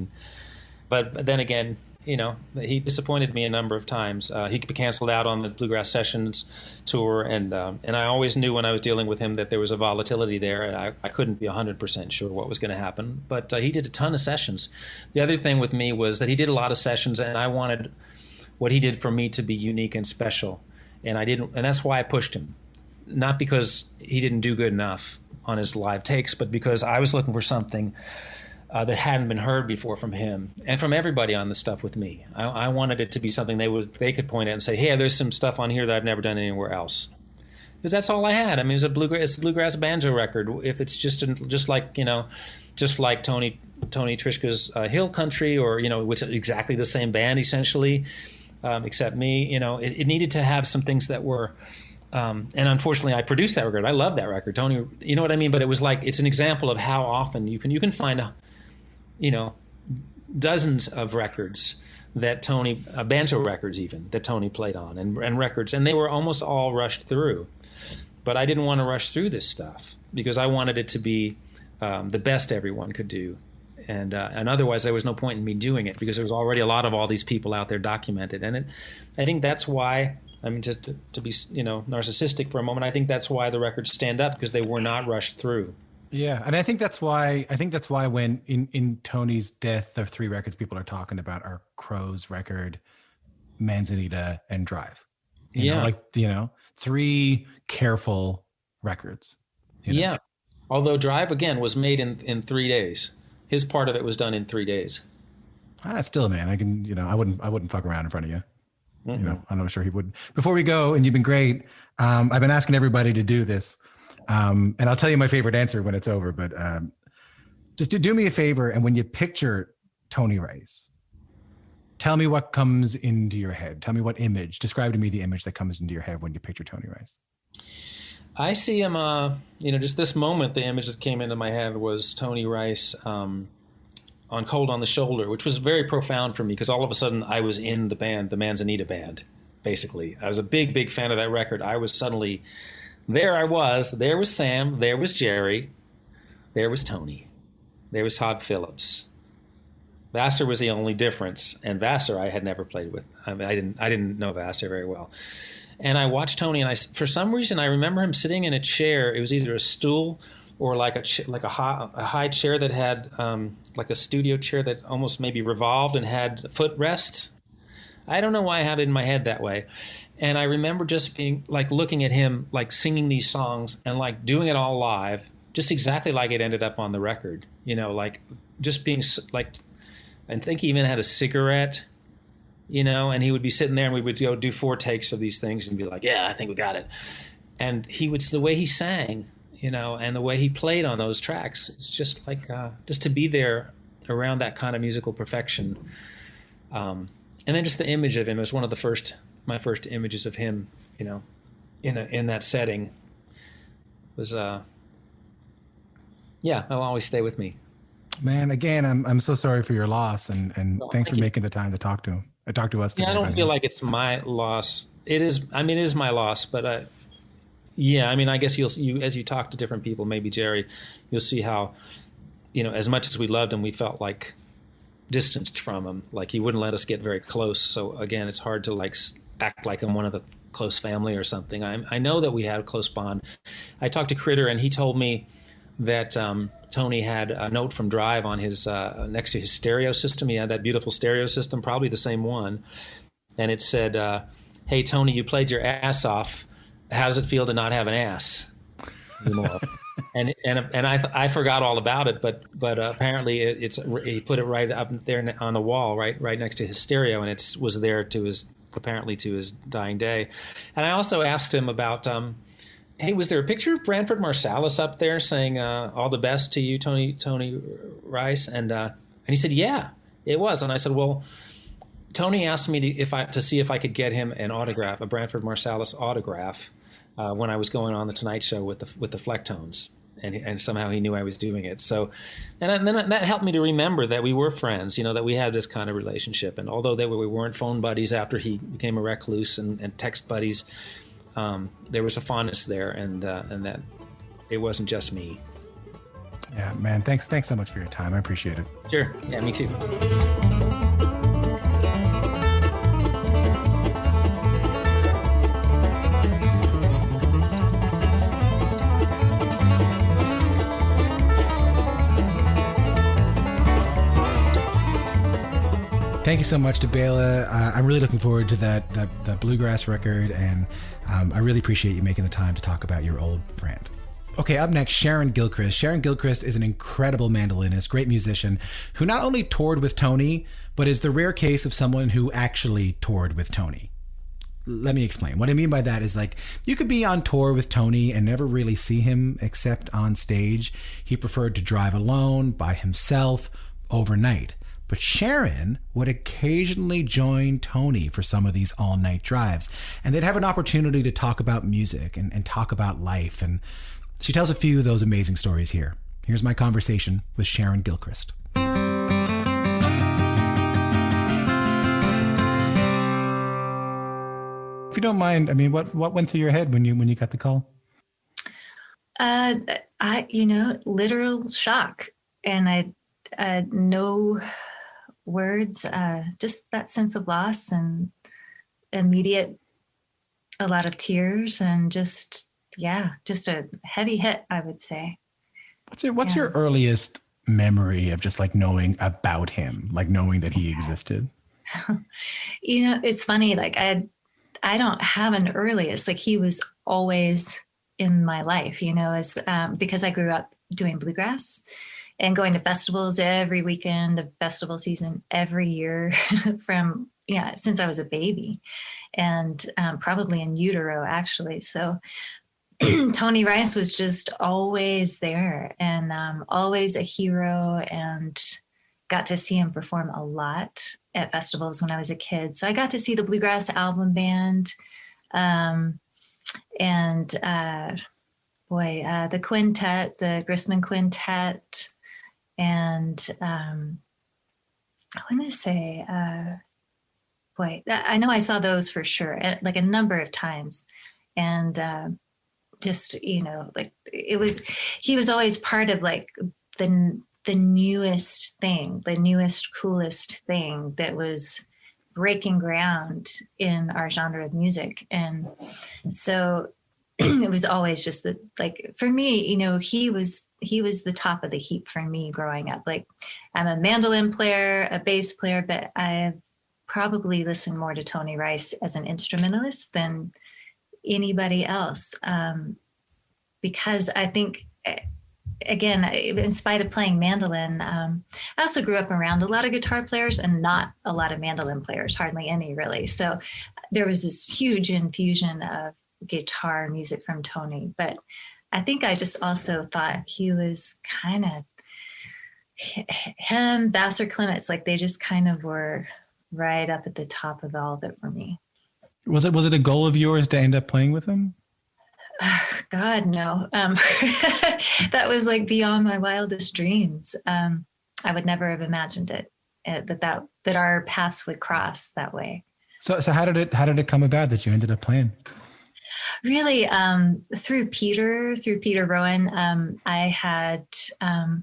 But then again, he disappointed me a number of times. He canceled out on the Bluegrass Sessions tour, and I always knew when I was dealing with him that there was a volatility there, and I couldn't be 100% sure what was going to happen. But he did a ton of sessions. The other thing with me was that he did a lot of sessions, and I wanted what he did for me to be unique and special, and that's why I pushed him. Not because he didn't do good enough on his live takes, but because I was looking for something that hadn't been heard before from him and from everybody on the stuff with me. I wanted it to be something they could point at and say, "Hey, there's some stuff on here that I've never done anywhere else." Because that's all I had. I mean, it's a bluegrass banjo record. If it's just like Tony Trishka's Hill Country, or which is exactly the same band essentially, except me. It needed to have some things that were. And unfortunately, I produced that record. I love that record, Tony. You know what I mean? But it was like, it's an example of how often you can find dozens of records that Tony, banjo records even, that Tony played on, and records, and they were almost all rushed through. But I didn't want to rush through this stuff because I wanted it to be the best everyone could do. And otherwise there was no point in me doing it because there was already a lot of all these people out there documented. And I think that's why, I mean, just to be narcissistic for a moment, I think that's why the records stand up, because they were not rushed through. Yeah, and I think that's why when in Tony's death, the three records people are talking about are Crow's record, Manzanita, and Drive. Three careful records. Yeah, although Drive again was made in 3 days. His part of it was done in 3 days. Still, man, I can I wouldn't fuck around in front of you. Mm-hmm. I'm not sure he would. Before we go, and you've been great. I've been asking everybody to do this. And I'll tell you my favorite answer when it's over, but just do me a favor. And when you picture Tony Rice, tell me what comes into your head. Tell me what image, describe to me the image that comes into your head when you picture Tony Rice. I see him, just this moment, the image that came into my head was Tony Rice on Cold on the Shoulder, which was very profound for me because all of a sudden I was in the band, the Manzanita band, basically. I was a big, big fan of that record. I was suddenly... There was Sam, there was Jerry, there was Tony, there was Todd Phillips. Vassar was the only difference, and Vassar I had never played with. I mean, I didn't know Vassar very well. And I watched Tony, and for some reason I remember him sitting in a chair. It was either a stool or like a high chair that had like a studio chair that almost maybe revolved and had footrest. I don't know why I have it in my head that way. And I remember just being like looking at him, like singing these songs and like doing it all live, just exactly like it ended up on the record, like just being like, I think he even had a cigarette, and he would be sitting there and we would go do 4 takes of these things and be like, yeah, I think we got it. And the way he sang, and the way he played on those tracks, it's just like, just to be there around that kind of musical perfection. And then just the image of him, it was one of my first images of him, in that setting was, it'll always stay with me. Man, again, I'm so sorry for your loss, and thanks for making the time to talk to us today. Yeah, I don't feel like it's my loss. It is my loss, but I guess you as you talk to different people, maybe Jerry, you'll see how, as much as we loved him, we felt like distanced from him, like he wouldn't let us get very close. So again, it's hard to like act like I'm one of the close family or something. I know that we had a close bond. I talked to Critter, and he told me that Tony had a note from Drive on his next to his stereo system. He had that beautiful stereo system, probably the same one, and it said, "Hey Tony, you played your ass off. How does it feel to not have an ass anymore?" and I forgot all about it, but apparently he put it right up there on the wall, right next to his stereo, and it was there to his dying day. And I also asked him about, hey, was there a picture of Branford Marsalis up there saying all the best to you, Tony Rice? And he said, yeah, it was. And I said, well, Tony asked me to see if I could get him an autograph, a Branford Marsalis autograph, when I was going on the Tonight Show with the Flecktones. And somehow he knew I was doing it. So, and then that helped me to remember that we were friends, that we had this kind of relationship. And although we weren't phone buddies after he became a recluse and text buddies, there was a fondness there, and that it wasn't just me. Yeah, man. Thanks so much for your time. I appreciate it. Sure. Yeah, me too. Thank you so much to Béla. I'm really looking forward to that Bluegrass record, and I really appreciate you making the time to talk about your old friend. Okay, up next, Sharon Gilchrist. Sharon Gilchrist is an incredible mandolinist, great musician, who not only toured with Tony, but is the rare case of someone who actually toured with Tony. Let me explain. What I mean by that is, like, you could be on tour with Tony and never really see him except on stage. He preferred to drive alone, by himself, overnight. But Sharon would occasionally join Tony for some of these all-night drives, and they'd have an opportunity to talk about music and talk about life. And she tells a few of those amazing stories here. Here's my conversation with Sharon Gilchrist. If you don't mind, I mean, what went through your head when you got the call? Literal shock, and I no words, just that sense of loss and immediate, a lot of tears, and just a heavy hit, I would say. What's your earliest memory of just like knowing about him, like knowing that he existed? It's funny, like I don't have an earliest, like he was always in my life, as because I grew up doing bluegrass and going to festivals every weekend of festival season every year since I was a baby, and probably in utero, actually. So Tony Rice was just always there, and always a hero, and got to see him perform a lot at festivals when I was a kid. So I got to see the Bluegrass Album Band, the quintet, the Grissman Quintet, and I want to say, I know I saw those for sure, like a number of times, and he was always part of like the newest thing, the newest, coolest thing that was breaking ground in our genre of music. And so it was always just that, like, for me, he was the top of the heap for me growing up. Like, I'm a mandolin player, a bass player, but I've probably listened more to Tony Rice as an instrumentalist than anybody else. Because I think again, in spite of playing mandolin, I also grew up around a lot of guitar players and not a lot of mandolin players, hardly any really. So there was this huge infusion of guitar music from Tony. But I think I just also thought he was kind of, him, Vassar Clements, like they just kind of were right up at the top of all of it for me. Was it a goal of yours to end up playing with him? God, no. That was like beyond my wildest dreams. I would never have imagined it, that our paths would cross that way. So how did it come about that you ended up playing? Really, through Peter Rowan. I had, I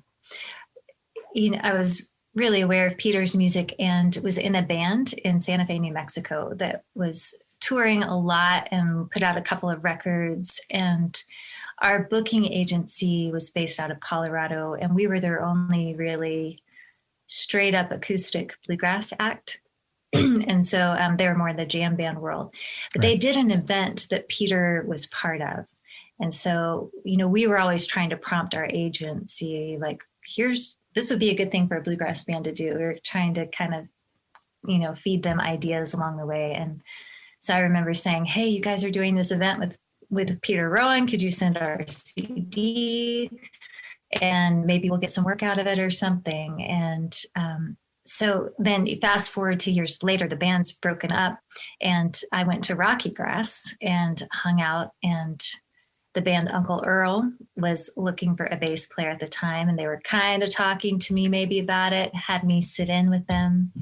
was really aware of Peter's music and was in a band in Santa Fe, New Mexico that was touring a lot and put out a couple of records. And our booking agency was based out of Colorado, and we were their only really straight up acoustic bluegrass act. And so they were more in the jam band world, but They did an event that Peter was part of. And so, we were always trying to prompt our agency, like, this would be a good thing for a bluegrass band to do. We were trying to kind of, feed them ideas along the way. And so I remember saying, hey, you guys are doing this event with Peter Rowan. Could you send our CD? And maybe we'll get some work out of it or something. And so then fast forward 2 years later, the band's broken up, and I went to Rocky Grass and hung out, and the band Uncle Earl was looking for a bass player at the time, and they were kind of talking to me maybe about it, had me sit in with them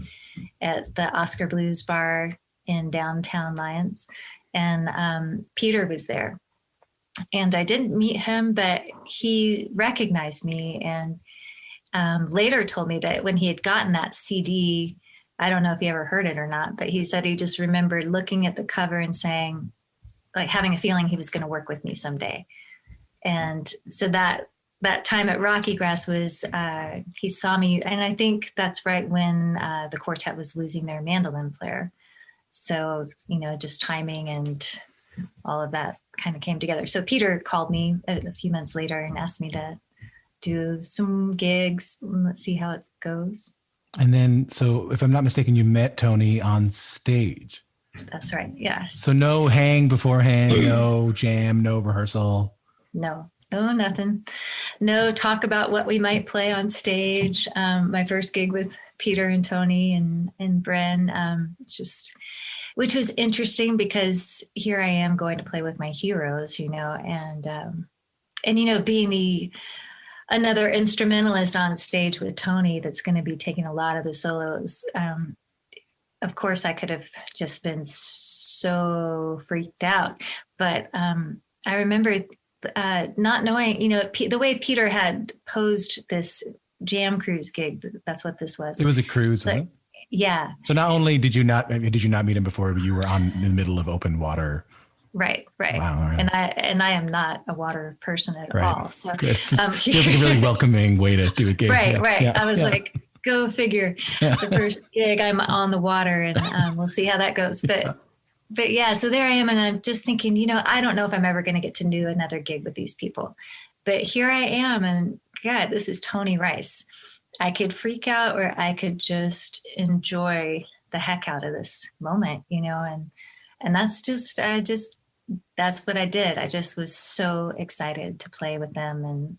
at the Oscar Blues Bar in downtown Lyons. And Peter was there. And I didn't meet him, but he recognized me and later told me that when he had gotten that CD, I don't know if he ever heard it or not, but he said he just remembered looking at the cover and saying, like, having a feeling he was going to work with me someday. And so that time at Rocky Grass was, he saw me, and I think that's right when the Quartet was losing their mandolin player. So, just timing and all of that kind of came together. So Peter called me a few months later and asked me to do some gigs. Let's see how it goes. And then, so if I'm not mistaken, you met Tony on stage. That's right. Yeah. So no hang beforehand, no jam, no rehearsal. No, nothing. No talk about what we might play on stage. My first gig with Peter and Tony and Bren, which was interesting because here I am going to play with my heroes, and being another instrumentalist on stage with Tony that's going to be taking a lot of the solos. Of course, I could have just been so freaked out, but I remember not knowing, the way Peter had posed this jam cruise gig. That's what this was. It was a cruise, wasn't it? Yeah. So not only did you not meet him before, but you were in the middle of open water. Right. Wow, right. And I am not a water person at all. So it feels like a really welcoming way to do a gig. Right. Yeah, I was like, go figure. The first gig, I'm on the water, and we'll see how that goes. But yeah, so there I am, and I'm just thinking, I don't know if I'm ever going to get to do another gig with these people, but here I am, and God, this is Tony Rice. I could freak out, or I could just enjoy the heck out of this moment, and that's that's what I did. I just was so excited to play with them,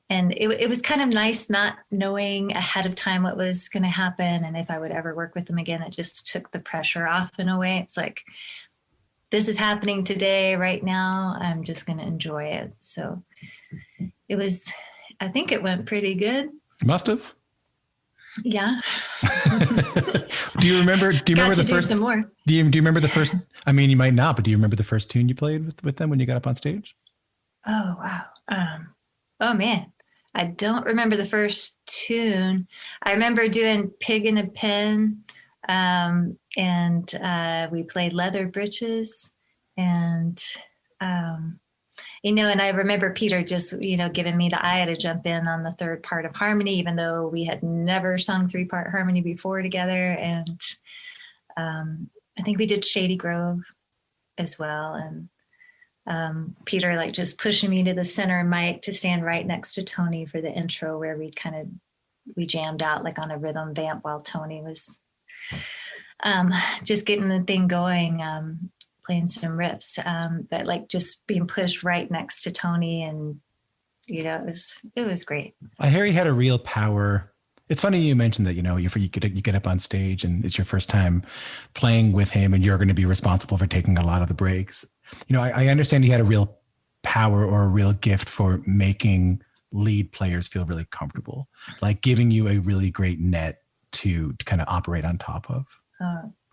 and it was kind of nice not knowing ahead of time what was going to happen and if I would ever work with them again. It just took the pressure off in a way. It's like, this is happening today, right now. I'm just going to enjoy it. So I think it went pretty good. Must have. Yeah. Do you remember the first? Some more. Do you remember the first? I mean, you might not, but do you remember the first tune you played with them when you got up on stage? Oh wow. Oh man, I don't remember the first tune. I remember doing "Pig in a Pen," and we played "Leather Breeches," and and I remember Peter just, giving me the eye to jump in on the third part of harmony, even though we had never sung 3-part harmony before together. And I think we did Shady Grove as well. And Peter like just pushing me to the center mic to stand right next to Tony for the intro, where we jammed out like on a rhythm vamp while Tony was just getting the thing going, playing some riffs, but like just being pushed right next to Tony, and it was great. I hear he had a real power. It's funny you mentioned that, you get up on stage and it's your first time playing with him, and you're going to be responsible for taking a lot of the breaks. I understand he had a real power or a real gift for making lead players feel really comfortable, like giving you a really great net to kind of operate on top of.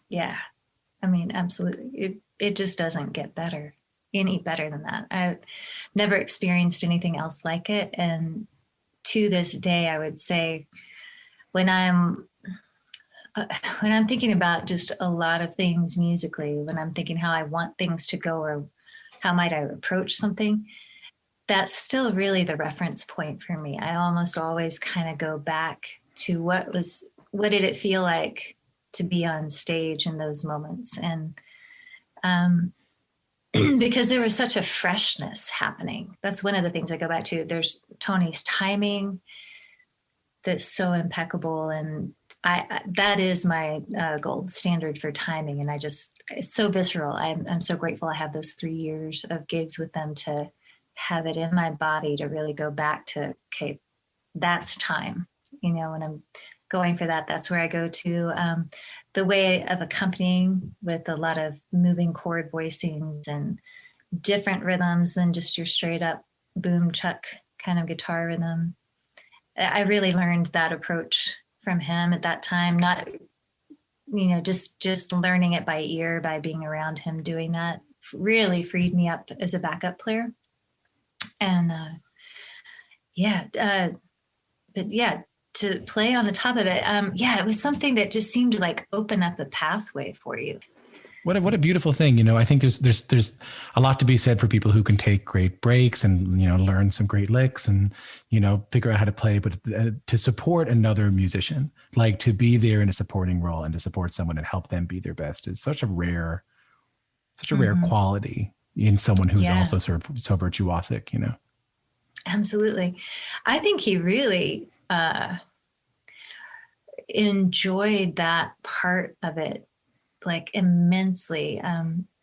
Yeah. I mean, absolutely. It just doesn't get any better than that. I've never experienced anything else like it. And to this day, I would say when I'm thinking about just a lot of things musically, when I'm thinking how I want things to go or how might I approach something, that's still really the reference point for me. I almost always kind of go back to what did it feel like to be on stage in those moments. And because there was such a freshness happening. That's one of the things I go back to. There's Tony's timing that's so impeccable, and that is my gold standard for timing. And it's so visceral. I'm so grateful I have those 3 years of gigs with them to have it in my body to really go back to, okay, that's time. When I'm going for that, that's where I go to. The way of accompanying with a lot of moving chord voicings and different rhythms than just your straight up boom chuck kind of guitar rhythm. I really learned that approach from him at that time, not, just learning it by ear, by being around him doing that really freed me up as a backup player. And to play on the top of it, it was something that just seemed to like open up a pathway for you. What a beautiful thing. I think there's a lot to be said for people who can take great breaks and, learn some great licks and, figure out how to play, but to support another musician, like to be there in a supporting role and to support someone and help them be their best is such a rare quality in someone who's also so virtuosic, Absolutely. I think he really enjoyed that part of it like immensely.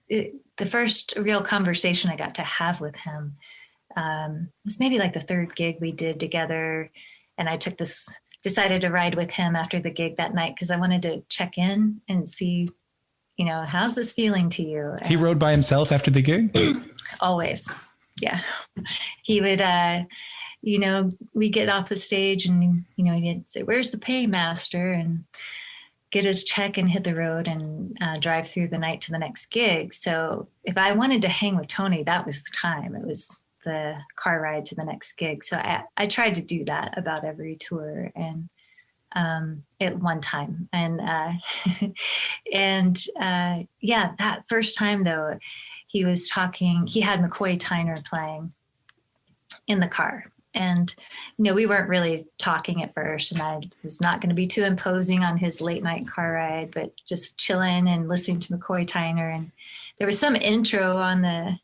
The first real conversation I got to have with him was maybe like the third gig we did together. And I decided to ride with him after the gig that night because I wanted to check in and see, how's this feeling to you? He rode by himself after the gig? Always. Yeah. He would, we get off the stage and, he'd say, "Where's the paymaster?" and get his check and hit the road and drive through the night to the next gig. So if I wanted to hang with Tony, that was the time. It was the car ride to the next gig. So I tried to do that about every tour and at one time. And that first time though, he was talking, he had McCoy Tyner playing in the car. And, we weren't really talking at first, and I was not going to be too imposing on his late night car ride, but just chilling and listening to McCoy Tyner. And there was some intro on the,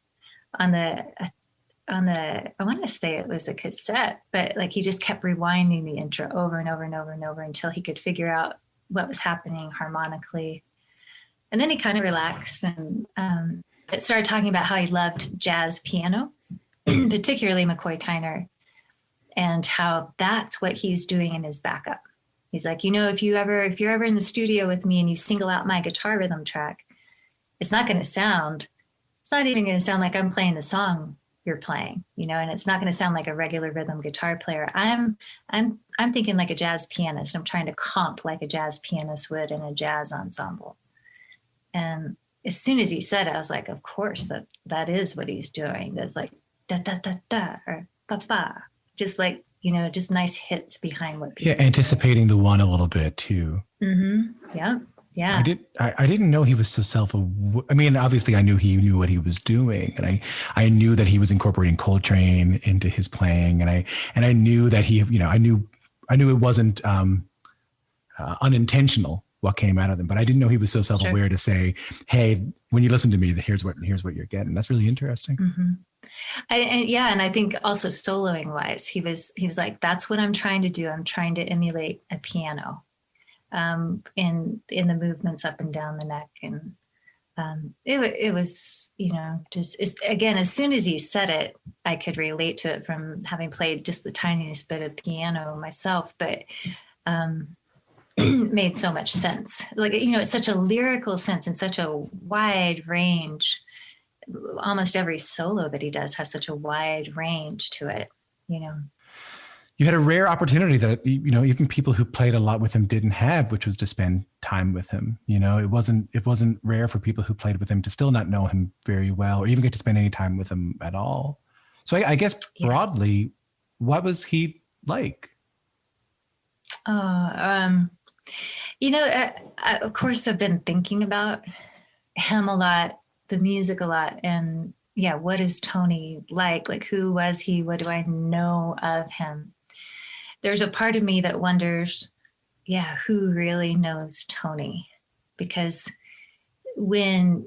I want to say it was a cassette, but like he just kept rewinding the intro over and over and over and over until he could figure out what was happening harmonically. And then he kind of relaxed and started talking about how he loved jazz piano, particularly McCoy Tyner, and how that's what he's doing in his backup. He's like, if you're ever in the studio with me and you single out my guitar rhythm track, it's not even going to sound like I'm playing the song you're playing, and it's not going to sound like a regular rhythm guitar player. I'm thinking like a jazz pianist. I'm trying to comp like a jazz pianist would in a jazz ensemble. And as soon as he said it, I was like, of course that is what he's doing. There's like da da da da or ba ba. Just like, just nice hits behind what people anticipating the one a little bit too. Mm-hmm. Yeah. Yeah. I didn't know he was so I mean, obviously I knew he knew what he was doing, and I knew that he was incorporating Coltrane into his playing, and I knew that he, I knew it wasn't unintentional what came out of them. But I didn't know he was so self-aware to say, hey, when you listen to me, here's what you're getting. That's really interesting. Mm-hmm. And I think also soloing wise, he was like, that's what I'm trying to do. I'm trying to emulate a piano in the movements up and down the neck. And it was, again, as soon as he said it, I could relate to it from having played just the tiniest bit of piano myself, but made so much sense. Like, it's such a lyrical sense and such a wide range. Almost every solo that he does has such a wide range to it, You had a rare opportunity that, even people who played a lot with him didn't have, which was to spend time with him. It wasn't rare for people who played with him to still not know him very well, or even get to spend any time with him at all. So I guess broadly, what was he like? I, of course, I've been thinking about him a lot, the music a lot, and what is Tony like? Like, who was he? What do I know of him? There's a part of me that wonders, who really knows Tony? Because when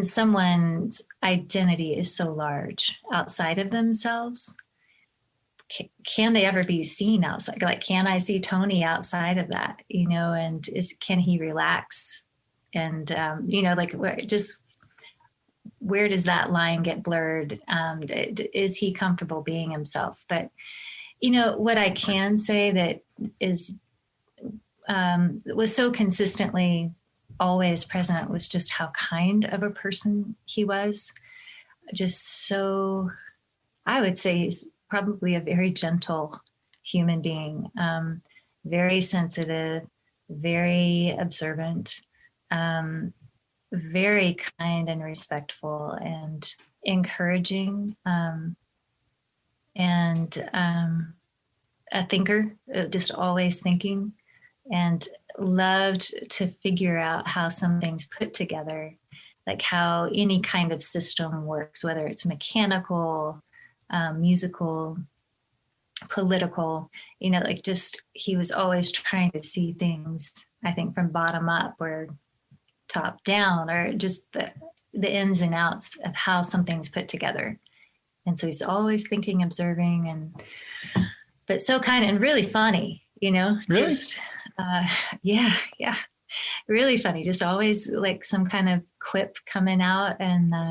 someone's identity is so large outside of themselves, can they ever be seen outside? Like, can I see Tony outside of that? And can he relax? And where does that line get blurred? Is he comfortable being himself? But what I can say that is was so consistently always present was just how kind of a person he was. Just so, I would say he's probably a very gentle human being, very sensitive, very observant, very kind and respectful and encouraging, and a thinker, just always thinking, and loved to figure out how something's put together, like how any kind of system works, whether it's mechanical, musical, political, he was always trying to see things, I think, from bottom up or top down, or just the ins and outs of how something's put together. And so he's always thinking, observing, but so kind and really funny, Really? Just, really funny. Just always like some kind of quip coming out, and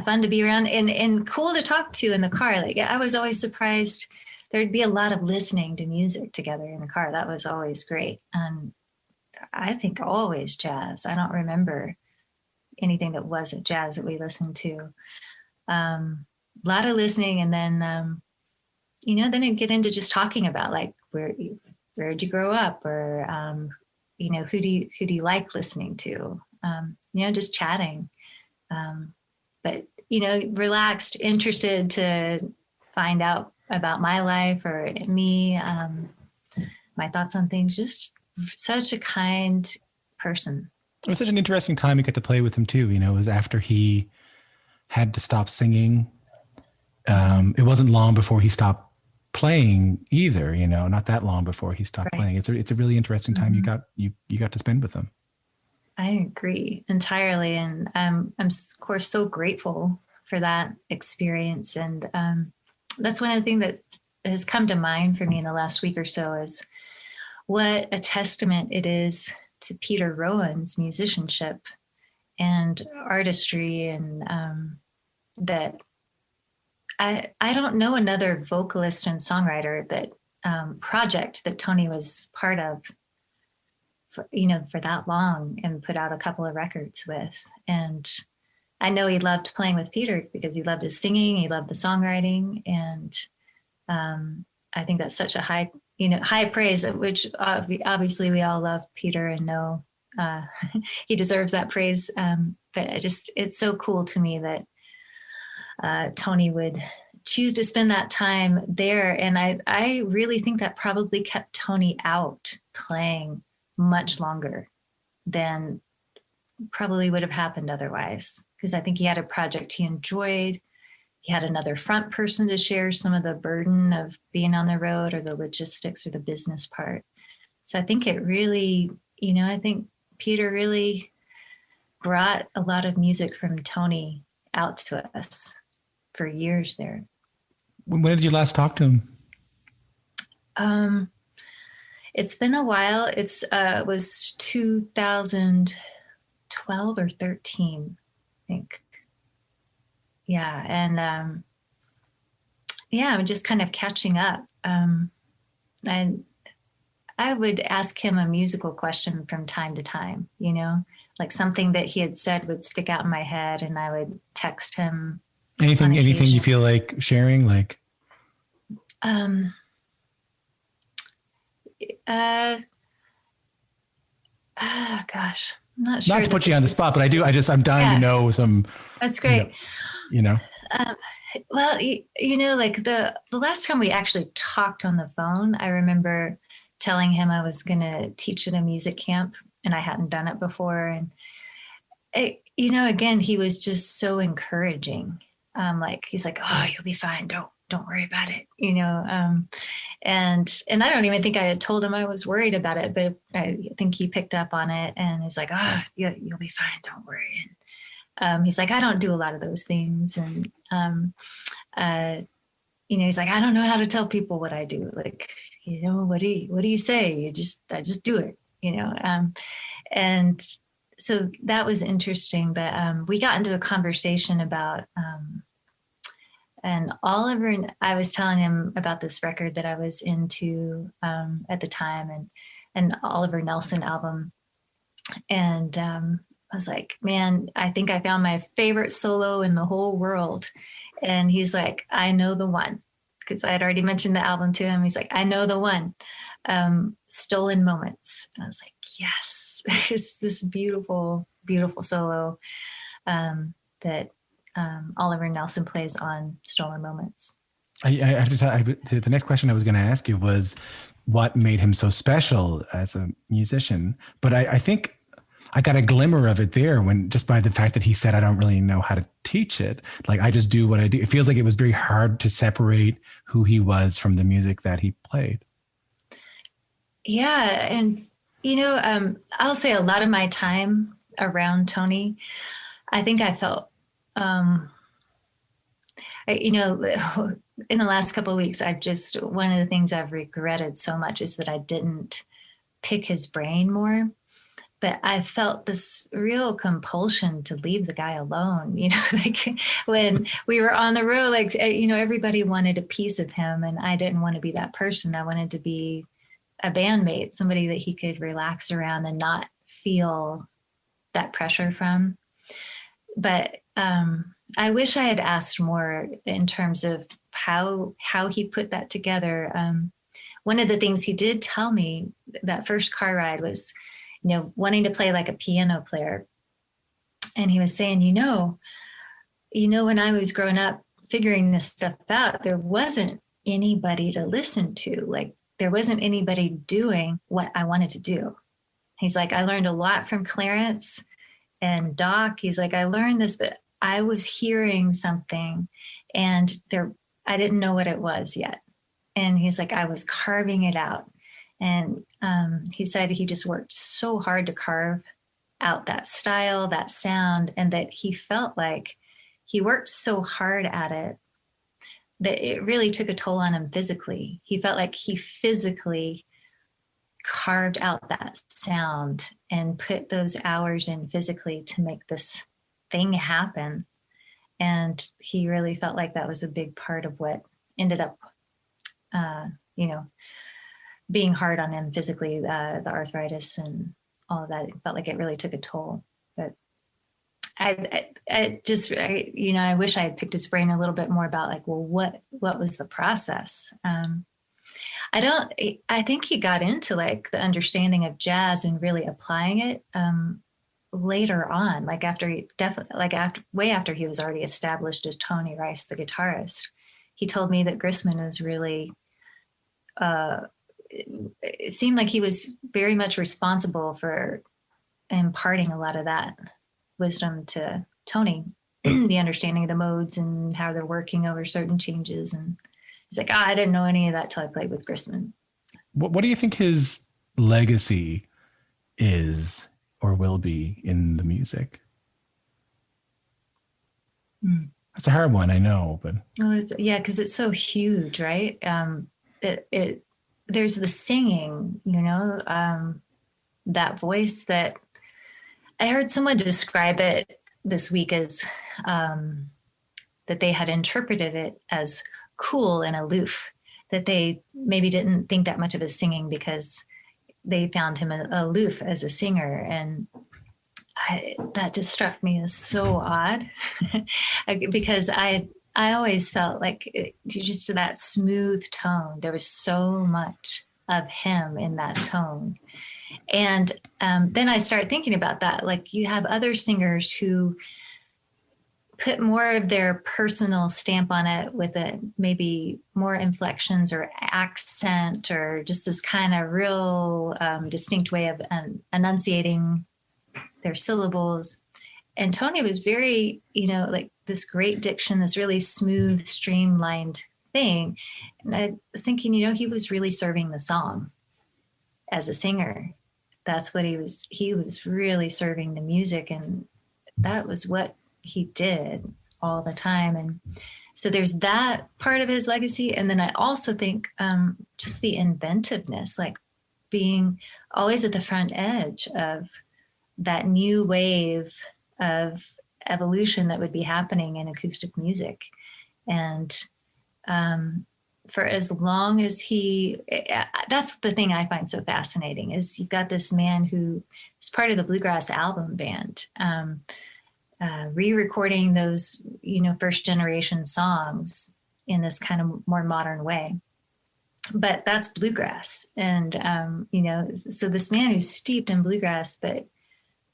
fun to be around and cool to talk to in the car. Like, I was always surprised there'd be a lot of listening to music together in the car. That was always great. And I think always jazz. I don't remember anything that wasn't jazz that we listened to. A lot of listening, and then then it'd get into just talking about like where'd you grow up, or who do you like listening to, just chatting, but relaxed, interested to find out about my life or me, my thoughts on things. Just such a kind person. It was such an interesting time to get to play with him too. It was after he had to stop singing. It wasn't long before he stopped playing either, not that long before he stopped playing. It's a really interesting time you got to spend with him. I agree entirely. And I'm of course so grateful for that experience. And that's one of the things that has come to mind for me in the last week or so, is what a testament it is to Peter Rowan's musicianship and artistry, and that I don't know another vocalist and songwriter that project that Tony was part of for that long and put out a couple of records with. And I know he loved playing with Peter because he loved his singing, he loved the songwriting, and I think that's such a high praise, which obviously we all love Peter and know he deserves that praise. But it's so cool to me that Tony would choose to spend that time there. And I really think that probably kept Tony out playing much longer than probably would have happened otherwise, because I think he had a project he enjoyed. He had another front person to share some of the burden of being on the road, or the logistics or the business part. So I think it really, I think Peter really brought a lot of music from Tony out to us for years there. When did you last talk to him? It's been a while. It was 2012 or 13, I think. Yeah. And I'm just kind of catching up. And I would ask him a musical question from time to time, like something that he had said would stick out in my head, and I would text him. Anything you feel like sharing? Like, gosh, I'm not sure. Not to put you on the spot, but I'm dying to know some. That's great. Well, like the last time we actually talked on the phone, I remember telling him I was going to teach at a music camp, and I hadn't done it before. And, again, he was just so encouraging. He's like, oh, you'll be fine. Don't worry about it. And I don't even think I had told him I was worried about it, but I think he picked up on it, and he's like, oh, you'll be fine. Don't worry. And he's like, I don't do a lot of those things. And, he's like, I don't know how to tell people what I do. Like, what do you say? I just do it, and so that was interesting. But we got into a conversation about, and Oliver, and I was telling him about this record that I was into at the time, and Oliver Nelson album. And I was like, man, I think I found my favorite solo in the whole world. And he's like, I know the one, because I had already mentioned the album to him. He's like, I know the one, Stolen Moments. And I was like, yes, it's this beautiful, beautiful solo that Oliver Nelson plays on Stolen Moments. I have to tell you, the next question I was going to ask you was what made him so special as a musician. But I think I got a glimmer of it there when, just by the fact that he said, I don't really know how to teach it. Like, I just do what I do. It feels like it was very hard to separate who he was from the music that he played. Yeah. And, I'll say a lot of my time around Tony, I think I felt, in the last couple of weeks, one of the things I've regretted so much is that I didn't pick his brain more. But I felt this real compulsion to leave the guy alone, like when we were on the road, like, everybody wanted a piece of him, and I didn't want to be that person. I wanted to be a bandmate, somebody that he could relax around and not feel that pressure from. But I wish I had asked more in terms of how he put that together. One of the things he did tell me that first car ride was, wanting to play like a piano player. And he was saying, when I was growing up figuring this stuff out, there wasn't anybody to listen to. Like, there wasn't anybody doing what I wanted to do. He's like, I learned a lot from Clarence and Doc. He's like, I learned this, but I was hearing something and I didn't know what it was yet. And he's like, I was carving it out. And he said he just worked so hard to carve out that style, that sound, and that he felt like he worked so hard at it that it really took a toll on him physically. He felt like he physically carved out that sound and put those hours in physically to make this thing happen. And he really felt like that was a big part of what ended up, being hard on him physically, the arthritis and all of that. It felt like it really took a toll. But I wish I had picked his brain a little bit more about like, well, what was the process? I think he got into like the understanding of jazz and really applying it later on, like way after he was already established as Tony Rice, the guitarist. He told me that Grisman was really, it seemed like he was very much responsible for imparting a lot of that wisdom to Tony, the understanding of the modes and how they're working over certain changes. And he's like, I didn't know any of that till I played with Grisman. What do you think his legacy is or will be in the music? That's a hard one, I know, but yeah, because it's so huge, right? There's the singing, that voice that I heard someone describe it this week as that they had interpreted it as cool and aloof, that they maybe didn't think that much of his singing because they found him aloof as a singer. And that just struck me as so odd because I always felt like just that smooth tone. There was so much of him in that tone. And then I started thinking about that. Like, you have other singers who put more of their personal stamp on it with maybe more inflections or accent or just this kind of real distinct way of enunciating their syllables. And Tony was very, like this great diction, this really smooth, streamlined thing. And I was thinking, he was really serving the song as a singer. That's what he was really serving the music. And that was what he did all the time. And so there's that part of his legacy. And then I also think just the inventiveness, like being always at the front edge of that new wave of evolution that would be happening in acoustic music. And for as long as that's the thing I find so fascinating, is you've got this man who is part of the Bluegrass album band, re-recording those, first generation songs in this kind of more modern way. But that's bluegrass. And, so this man who's steeped in bluegrass, but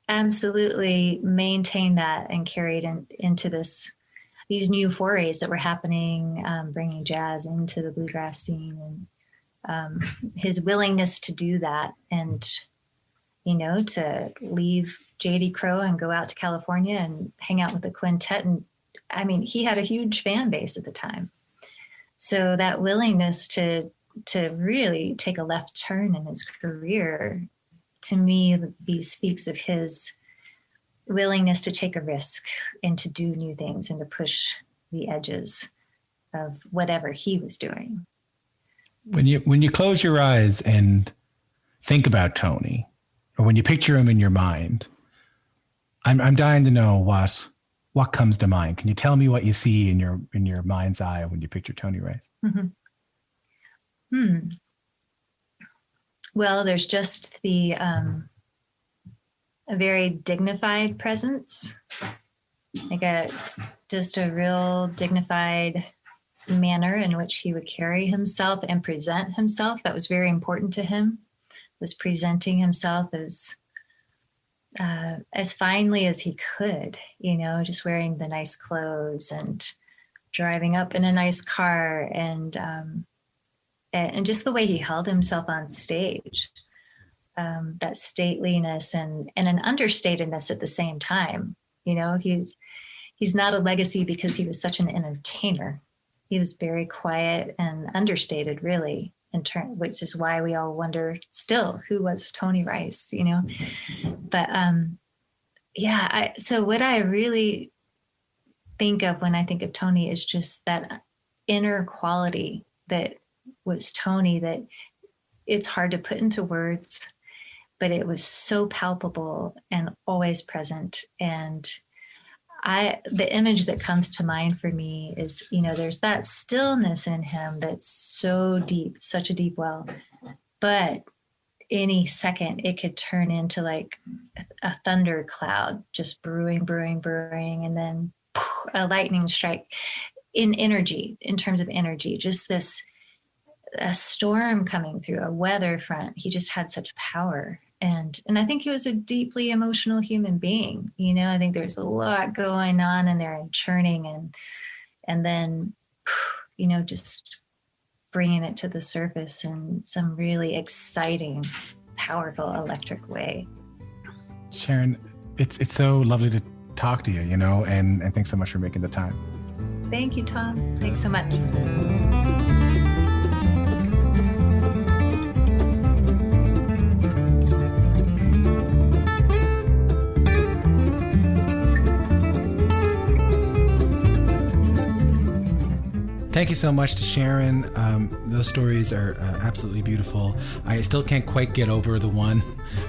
absolutely maintained that and carried into these new forays that were happening, bringing jazz into the bluegrass scene, and his willingness to do that, and to leave J.D. Crowe and go out to California and hang out with the quintet. And I mean, he had a huge fan base at the time. So that willingness to really take a left turn in his career, to me, speaks of his willingness to take a risk and to do new things and to push the edges of whatever he was doing. When you close your eyes and think about Tony, or when you picture him in your mind, I'm dying to know what comes to mind. Can you tell me what you see in your mind's eye when you picture Tony Rice? Mm-hmm. Well, there's just a very dignified presence, like just a real dignified manner in which he would carry himself and present himself. That was very important to him, was presenting himself as finely as he could, just wearing the nice clothes and driving up in a nice car, and just the way he held himself on stage, that stateliness and an understatedness at the same time. He's not a legacy because he was such an entertainer. He was very quiet and understated, really, which is why we all wonder still, who was Tony Rice, But so what I really think of when I think of Tony is just that inner quality that was Tony, that it's hard to put into words, but it was so palpable and always present. And the image that comes to mind for me is, there's that stillness in him that's so deep, such a deep well, but any second it could turn into like a thunder cloud, just brewing, and then a lightning strike in terms of energy, just a storm coming through, a weather front. He just had such power. And I think he was a deeply emotional human being. I think there's a lot going on in there and churning and then, just bringing it to the surface in some really exciting, powerful, electric way. Sharon, it's so lovely to talk to you, and thanks so much for making the time. Thank you, Tom. Thanks so much. Thank you so much to Sharon. Those stories are absolutely beautiful. I still can't quite get over the one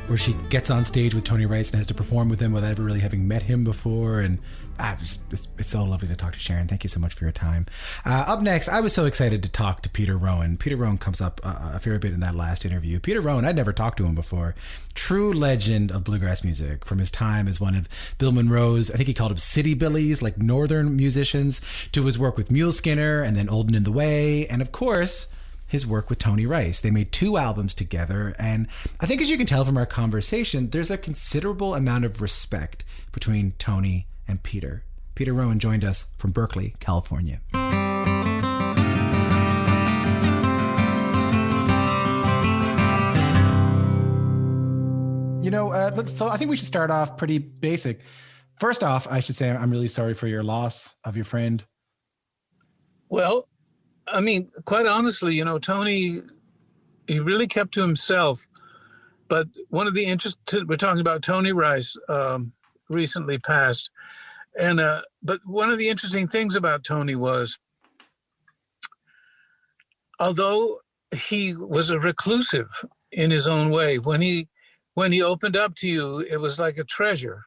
where she gets on stage with Tony Rice and has to perform with him without ever really having met him before. And it's so lovely to talk to Sharon. Thank you so much for your time. Up next, I was so excited to talk to Peter Rowan. Peter Rowan comes up a fair bit in that last interview. Peter Rowan, I'd never talked to him before. True legend of bluegrass music from his time as one of Bill Monroe's, I think he called them city billies, like northern musicians, to his work with Mule Skinner and then Old and in the Way. And of course, his work with Tony Rice. They made 2 albums together. And I think as you can tell from our conversation, there's a considerable amount of respect between Tony and Peter. Peter Rowan joined us from Berkeley, California. So I think we should start off pretty basic. First off, I should say I'm really sorry for your loss of your friend. Well, I mean, quite honestly, Tony, he really kept to himself. But one of the we're talking about Tony Rice, recently passed. And but one of the interesting things about Tony was, although he was a reclusive in his own way, when he opened up to you, it was like a treasure,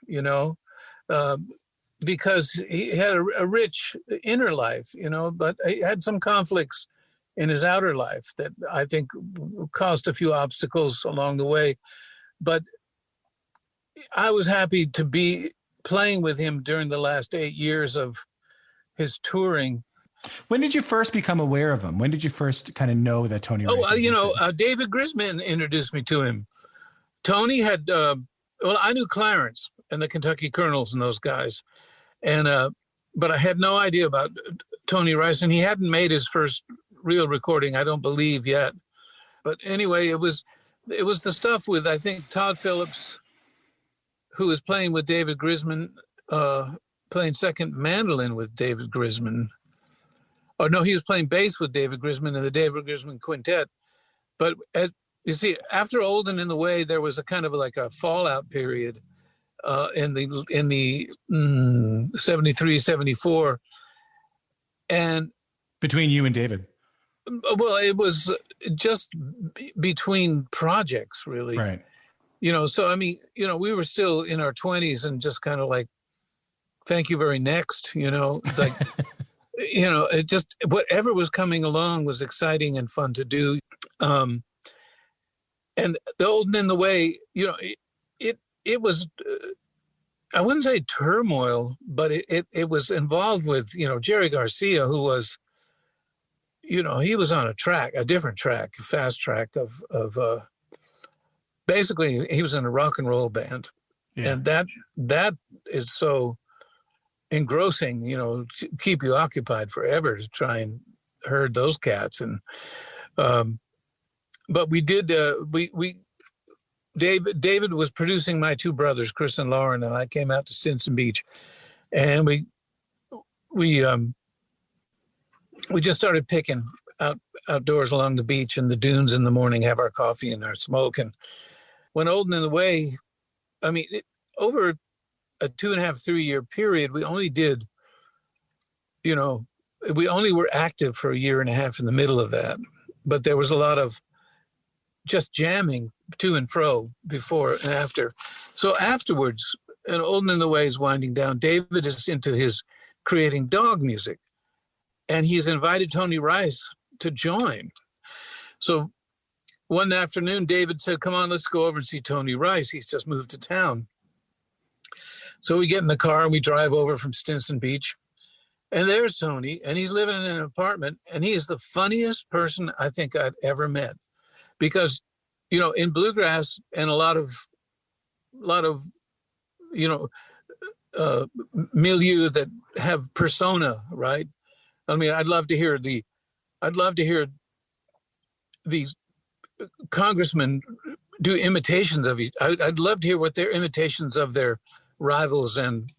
because he had a rich inner life, but he had some conflicts in his outer life that I think caused a few obstacles along the way. But I was happy to be playing with him during the last 8 years of his touring. When did you first become aware of him? When did you first kind of know that Tony Rice existed? David Grisman introduced me to him. Tony had, I knew Clarence and the Kentucky Colonels and those guys. And, but I had no idea about Tony Rice, and he hadn't made his first real recording, I don't believe yet. But anyway, it was the stuff with, I think, Todd Phillips, who was playing with David Grisman, playing second mandolin with David Grisman. Oh, no, he was playing bass with David Grisman in the David Grisman Quintet. But you see, after Old and in the Way, there was a kind of like a fallout period in the 73, 74. And between you and David? Well, it was just between projects, really. Right. So, I mean, we were still in our 20s and just kind of like, thank you very next, it's like, it just, whatever was coming along was exciting and fun to do. And the Old and in the Way, it was, I wouldn't say turmoil, but it was involved with, Jerry Garcia, who was, he was on a different track, a fast track of basically he was in a rock and roll band. Yeah. And that is so engrossing, to keep you occupied forever to try and herd those cats. And, but we did, David was producing my 2 brothers, Chris and Lauren, and I came out to Stinson Beach, and we just started picking outdoors along the beach and the dunes in the morning, have our coffee and our smoke. And when Old and in the Way, I mean, over a 2.5, 3 year period, we only did, we only were active for a 1.5 years in the middle of that. But there was a lot of just jamming to and fro before and after. So afterwards, and Old and in the Way is winding down, David is into his creating dog music. And he's invited Tony Rice to join. So one afternoon, David said, come on, let's go over and see Tony Rice. He's just moved to town. So we get in the car and we drive over from Stinson Beach. And there's Tony, and he's living in an apartment. And he is the funniest person I think I'd ever met. Because, in bluegrass and a lot of milieu that have persona, right? I mean, I'd love to hear these congressmen do imitations of each. I'd love to hear what their imitations of their rivals and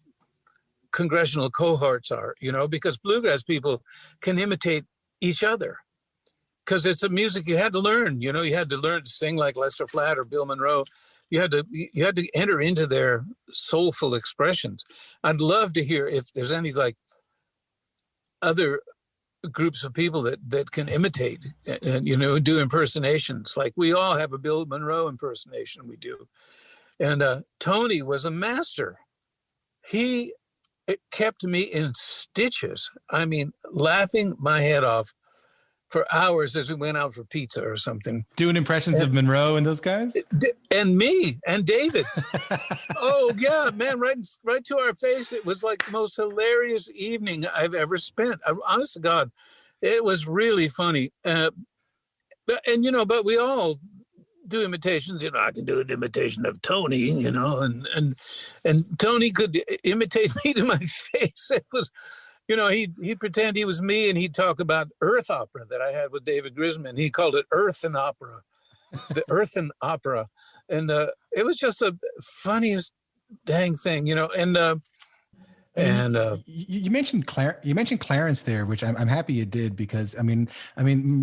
congressional cohorts are, because bluegrass people can imitate each other. Because it's a music you had to learn, you had to learn to sing like Lester Flatt or Bill Monroe. You had to enter into their soulful expressions. I'd love to hear if there's any like other groups of people that can imitate and, do impersonations. Like we all have a Bill Monroe impersonation we do. And Tony was a master. It kept me in stitches. I mean, laughing my head off for hours as we went out for pizza or something. Doing impressions of Monroe and those guys? And me and David. Oh, yeah, man, right to our face. It was like the most hilarious evening I've ever spent. Honest to God, it was really funny. But we all do imitations. I can do an imitation of Tony, and Tony could imitate me to my face. It was... he'd pretend he was me, and he'd talk about Earth Opera that I had with David Grisman. He called it Earthen Opera, the Earthen Opera. And it was just the funniest dang thing, You mentioned Clarence there, which I'm happy you did, because in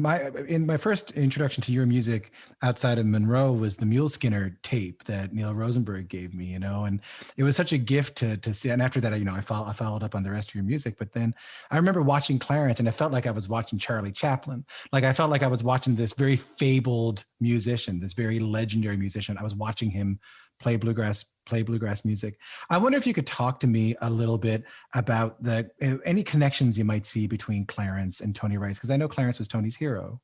my first introduction to your music outside of Monroe was the Mule Skinner tape that Neil Rosenberg gave me, and it was such a gift to see. And after that, I followed up on the rest of your music. But then I remember watching Clarence, and I felt like I was watching Charlie Chaplin. Like I felt like I was watching this very fabled musician, this very legendary musician. I was watching him play bluegrass music. I wonder if you could talk to me a little bit about any connections you might see between Clarence and Tony Rice, because I know Clarence was Tony's hero.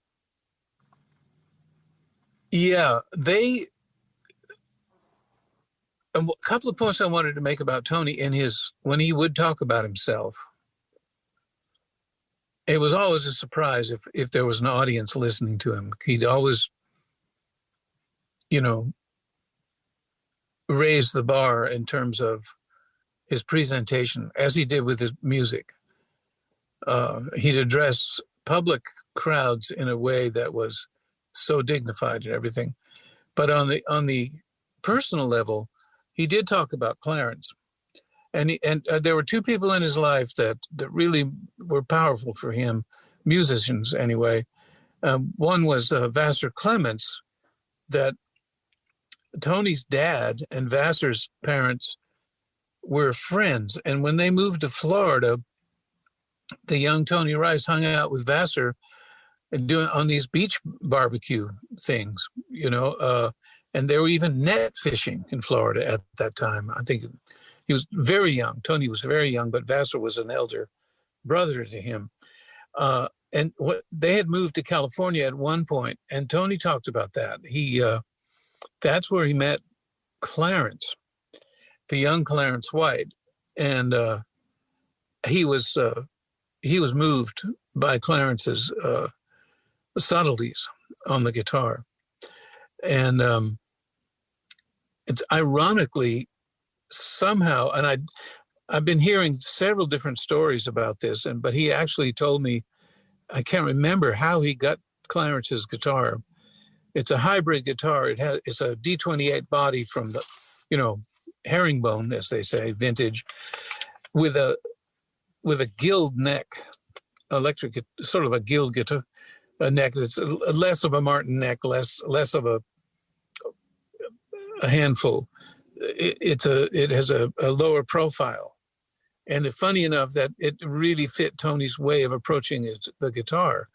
Yeah, a couple of points I wanted to make about Tony when he would talk about himself. It was always a surprise if there was an audience listening to him. He'd always, raise the bar in terms of his presentation, as he did with his music. He'd address public crowds in a way that was so dignified and everything. But on the personal level, he did talk about Clarence. And there were two people in his life that really were powerful for him, musicians anyway. One was Vassar Clements, that Tony's dad and Vassar's parents were friends. And when they moved to Florida, the young Tony Rice hung out with Vassar and on these beach barbecue things, and they were even net fishing in Florida at that time. I think he was very young. Tony was very young, but Vassar was an elder brother to him. And they had moved to California at one point, and Tony talked about that. That's where he met Clarence, the young Clarence White, and he was moved by Clarence's subtleties on the guitar, and it's ironically somehow, and I've been hearing several different stories about this, but he actually told me, I can't remember how he got Clarence's guitar. It's a hybrid guitar. It's a D28 body from the, herringbone, as they say, vintage, with a gilled neck, electric, sort of a gilled guitar, a neck that's less of a Martin neck, less of a handful. It has a lower profile, and it's funny enough that it really fit Tony's way of approaching the guitar.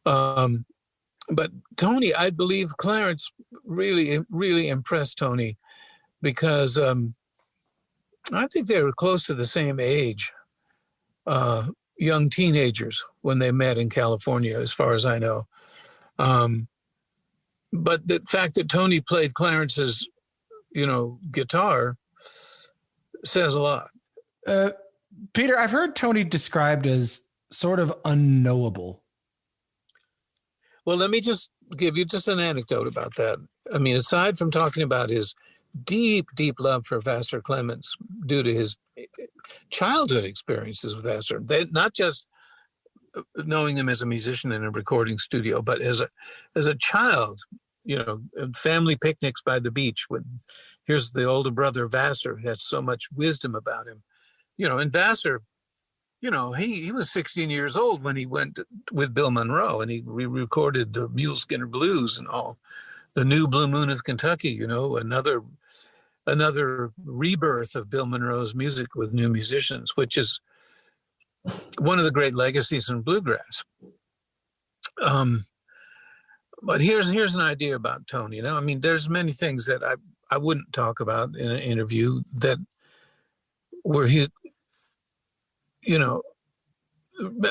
But Tony, I believe Clarence really, really impressed Tony, because I think they were close to the same age, young teenagers, when they met in California, as far as I know. But the fact that Tony played Clarence's, guitar says a lot. Peter, I've heard Tony described as sort of unknowable. Well, let me just give you just an anecdote about that. I mean, aside from talking about his deep, deep love for Vassar Clements due to his childhood experiences with Vassar, not just knowing him as a musician in a recording studio, but as a child, family picnics by the beach. When here's the older brother Vassar, who has so much wisdom about him, and Vassar, he was 16 years old when he went with Bill Monroe, and he recorded the Mule Skinner Blues and all, the New Blue Moon of Kentucky, another rebirth of Bill Monroe's music with new musicians, which is one of the great legacies in bluegrass. But here's an idea about Tony. I mean, there's many things that I wouldn't talk about in an interview that where he,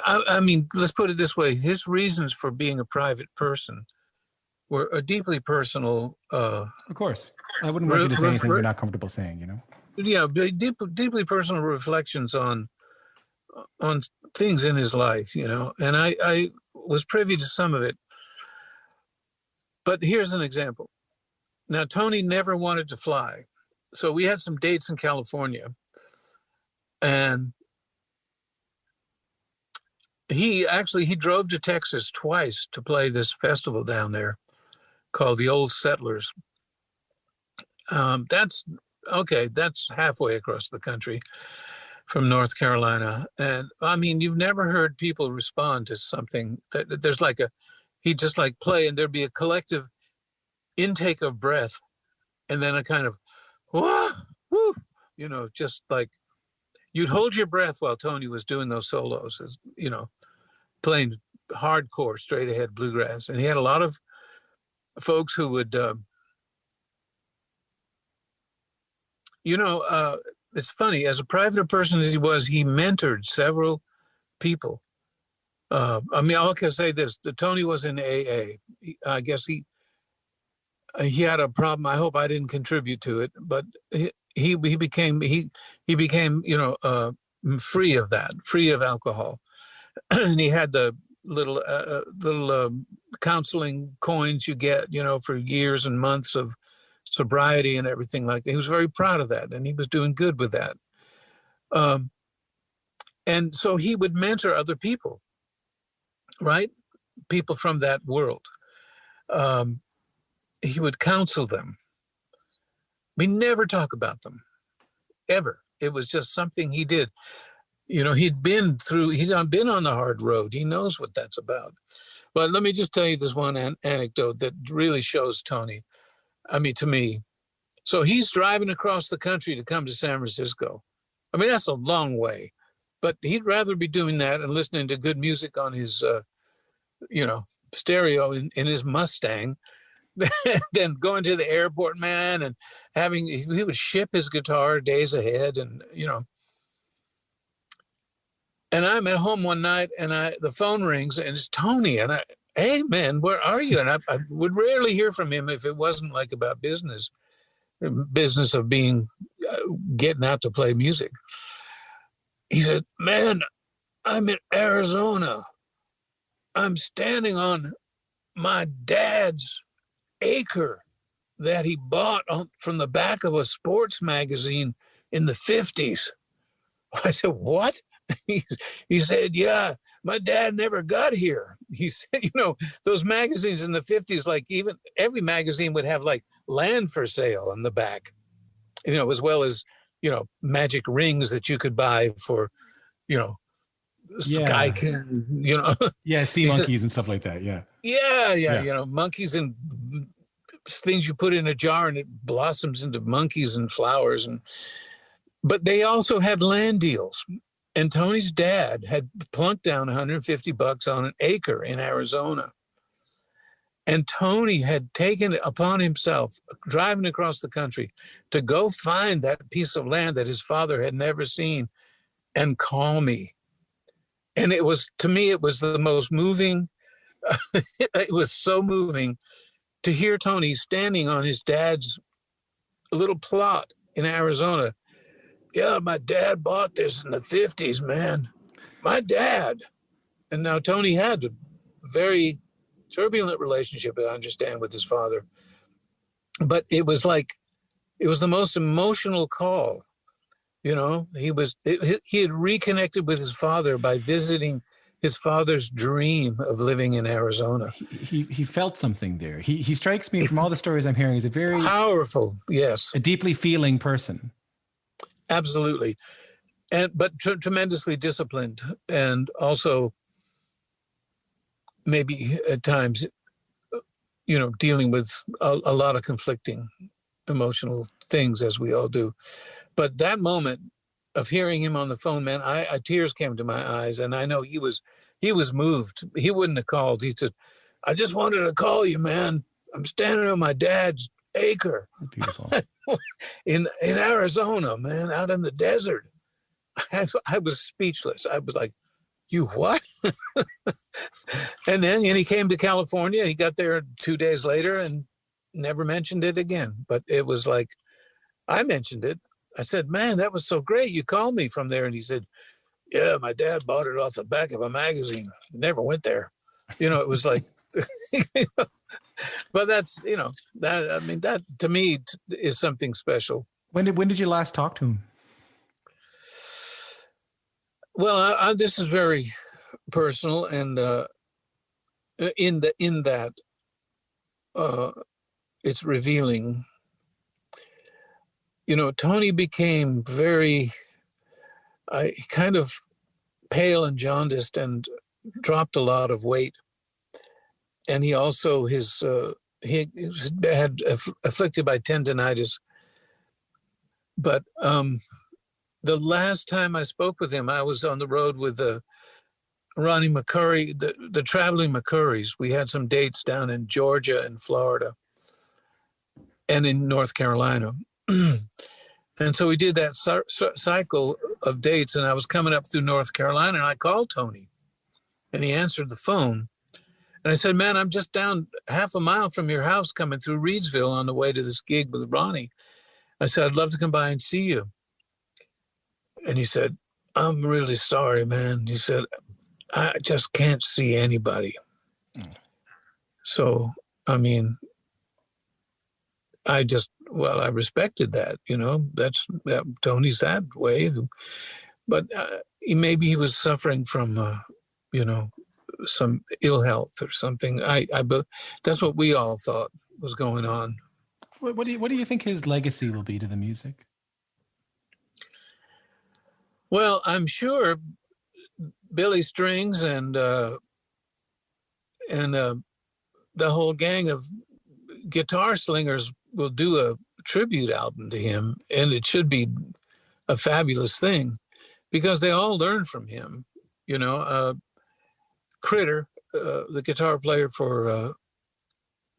I mean, let's put it this way. His reasons for being a private person were a deeply personal. Of course. I wouldn't want you to say anything you're not comfortable saying, Yeah, deeply personal reflections on things in his life, and I was privy to some of it. But here's an example. Now, Tony never wanted to fly. So we had some dates in California, and he drove to Texas twice to play this festival down there called the Old Settlers. That's halfway across the country from North Carolina. And I mean, you've never heard people respond to something that there's like he'd just like play and there'd be a collective intake of breath and then a kind of, whoa, woo, just like you'd hold your breath while Tony was doing those solos, playing hardcore, straight ahead bluegrass. And he had a lot of folks who would, it's funny, as a private person as he was, he mentored several people. I mean, I can say this, Tony was in AA. I guess he had a problem. I hope I didn't contribute to it, but he became free of that, free of alcohol. And he had the little counseling coins you get, for years and months of sobriety and everything like that. He was very proud of that, and he was doing good with that. And so he would mentor other people, right? People from that world. He would counsel them. We never talk about them, ever. It was just something he did. He'd been on the hard road. He knows what that's about. But let me just tell you this one anecdote that really shows Tony. I mean, to me. So he's driving across the country to come to San Francisco. I mean, that's a long way. But he'd rather be doing that and listening to good music on his, stereo in his Mustang than going to the airport, man, and he would ship his guitar days ahead and. And I'm at home one night and the phone rings and it's Tony. And hey, man, where are you? And I would rarely hear from him if it wasn't like about business of getting out to play music. He said, man, I'm in Arizona. I'm standing on my dad's acre that he bought from the back of a sports magazine in the 50s. I said, what? He said, yeah, my dad never got here. He said, those magazines in the 50s, like even every magazine would have like land for sale on the back, as well as, magic rings that you could buy for, Sky King, Yeah, sea monkeys and stuff like that, yeah. Yeah, monkeys and things you put in a jar and it blossoms into monkeys and flowers. But they also had land deals. And Tony's dad had plunked down $150 on an acre in Arizona. And Tony had taken it upon himself, driving across the country, to go find that piece of land that his father had never seen and call me. And to me, it was the most moving. It was so moving to hear Tony standing on his dad's little plot in Arizona. Yeah, my dad bought this in the 50s, man. My dad. And now Tony had a very turbulent relationship, I understand, with his father. But it was the most emotional call. He had reconnected with his father by visiting his father's dream of living in Arizona. He felt something there. He strikes me from all the stories I'm hearing as a very powerful, yes, a deeply feeling person. Absolutely. But tremendously disciplined, and also maybe at times, dealing with a lot of conflicting emotional things, as we all do. But that moment, of hearing him on the phone, man, tears came to my eyes, and I know he was moved. He wouldn't have called. He said, "I just wanted to call you, man. I'm standing on my dad's acre Beautiful. in Arizona, man, out in the desert." I was speechless. I was like, "You what?" And then he came to California. He got there 2 days later and never mentioned it again. But it was like, I mentioned it. I said, "Man, that was so great. You called me from there." And he said, "Yeah, my dad bought it off the back of a magazine. Never went there." It was like, but that's, that to me is something special. When did you last talk to him? Well, this is very personal, and in that it's revealing. Tony became very kind of pale and jaundiced and dropped a lot of weight. And he also, he had afflicted by tendinitis. But the last time I spoke with him, I was on the road with Ronnie McCurry, the traveling McCurrys. We had some dates down in Georgia and Florida and in North Carolina. And so we did that cycle of dates, and I was coming up through North Carolina, and I called Tony, and he answered the phone. And I said, "Man, I'm just down half a mile from your house coming through Reidsville on the way to this gig with Ronnie." I said, "I'd love to come by and see you." And he said, "I'm really sorry, man." He said, "I just can't see anybody." So, I mean, I respected that, that's Tony's that way. But maybe he was suffering from, some ill health or something. That's what we all thought was going on. What do you think his legacy will be to the music? Well, I'm sure Billy Strings and the whole gang of guitar slingers will do a tribute album to him, and it should be a fabulous thing because they all learn from him. Critter, the guitar player for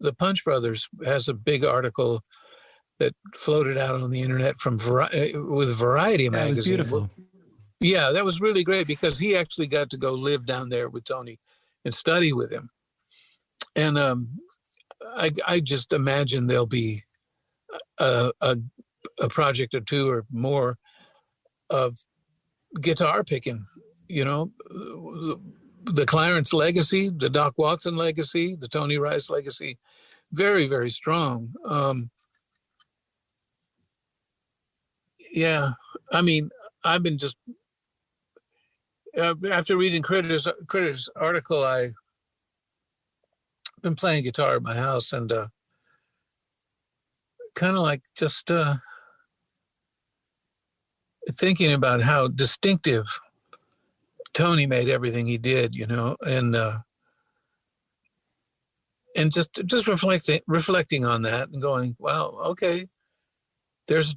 the Punch Brothers, has a big article that floated out on the internet with Variety magazine. That was beautiful. Yeah, that was really great because he actually got to go live down there with Tony and study with him. And I just imagine there'll be a project or two or more of guitar picking, the Clarence legacy, the Doc Watson legacy, the Tony Rice legacy, very, very strong. Yeah, I mean, I've been just, after reading Critter's article, I've been playing guitar at my house and kind of like just thinking about how distinctive Tony made everything he did, and just reflecting on that and going, wow, okay, there's a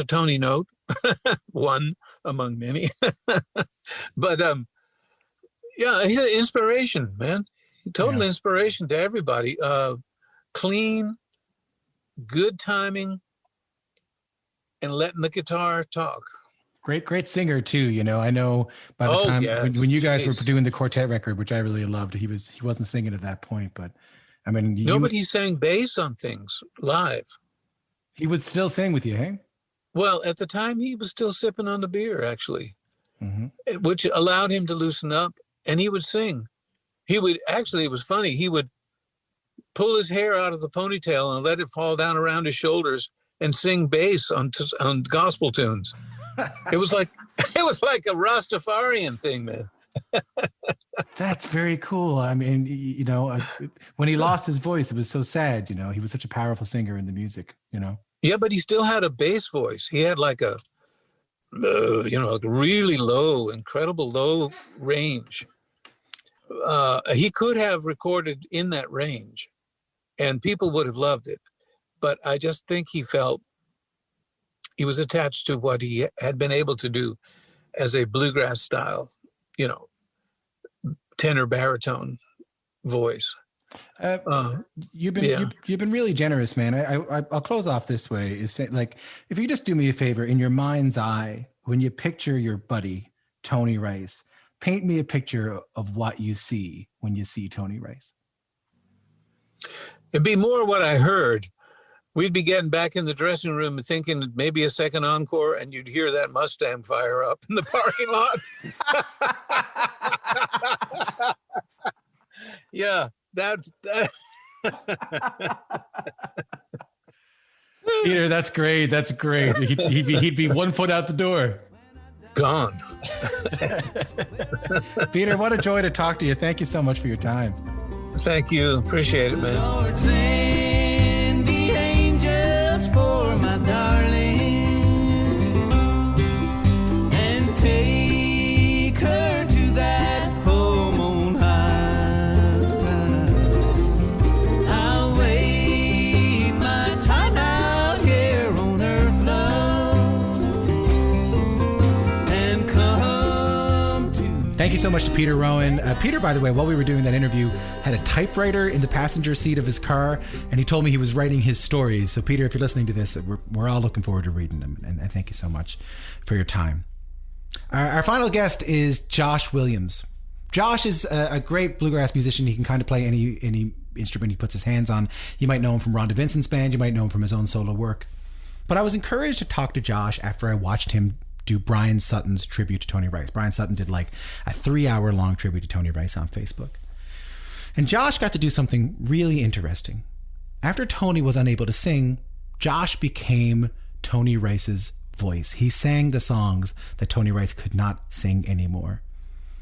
Tony note, one among many. But yeah, he's an inspiration, man. Total inspiration to everybody. Clean, good timing, and letting the guitar talk. Great singer too. I know by the time when you guys were doing the Quartet record, which I really loved, he wasn't singing at that point, but I mean, nobody sang bass on things live. He would still sing with you, hey? Well, at the time he was still sipping on the beer, actually, which allowed him to loosen up, and he would sing. He would actually, it was funny. He would pull his hair out of the ponytail and let it fall down around his shoulders and sing bass on gospel tunes. It was like a Rastafarian thing, man. That's very cool. I mean, when he lost his voice, it was so sad. He was such a powerful singer in the music. Yeah, but he still had a bass voice. He had like a, like really low, incredible low range. He could have recorded in that range, and people would have loved it. But I just think he felt he was attached to what he had been able to do as a bluegrass style, tenor baritone voice. You've been really generous, man. I'll close off this way: is say, like, if you just do me a favor, in your mind's eye, when you picture your buddy Tony Rice, paint me a picture of what you see when you see Tony Rice. It'd be more what I heard. We'd be getting back in the dressing room and thinking maybe a second encore, and you'd hear that Mustang fire up in the parking lot. Yeah, that. Peter, that's great. That's great. He'd be 1 foot out the door. Gone. Peter, what a joy to talk to you. Thank you so much for your time. Thank you. Appreciate it, man. Lord, send the angels for my darling and take her to that home on high. I'll wait my time out here on earth, love, and come to. Thank you so much to Peter Rowan. Peter, by the way, while we were doing that interview, had a typewriter in the passenger seat of his car, and he told me he was writing his stories. So, Peter, if you're listening to this, we're all looking forward to reading them. And thank you so much for your time. Our final guest is Josh Williams. Josh is a great bluegrass musician. He can kind of play any instrument he puts his hands on. You might know him from Rhonda Vincent's band. You might know him from his own solo work. But I was encouraged to talk to Josh after I watched him do Brian Sutton's tribute to Tony Rice. Brian Sutton did like a 3-hour-long tribute to Tony Rice on Facebook. And Josh got to do something really interesting. After Tony was unable to sing, Josh became Tony Rice's voice. He sang the songs that Tony Rice could not sing anymore.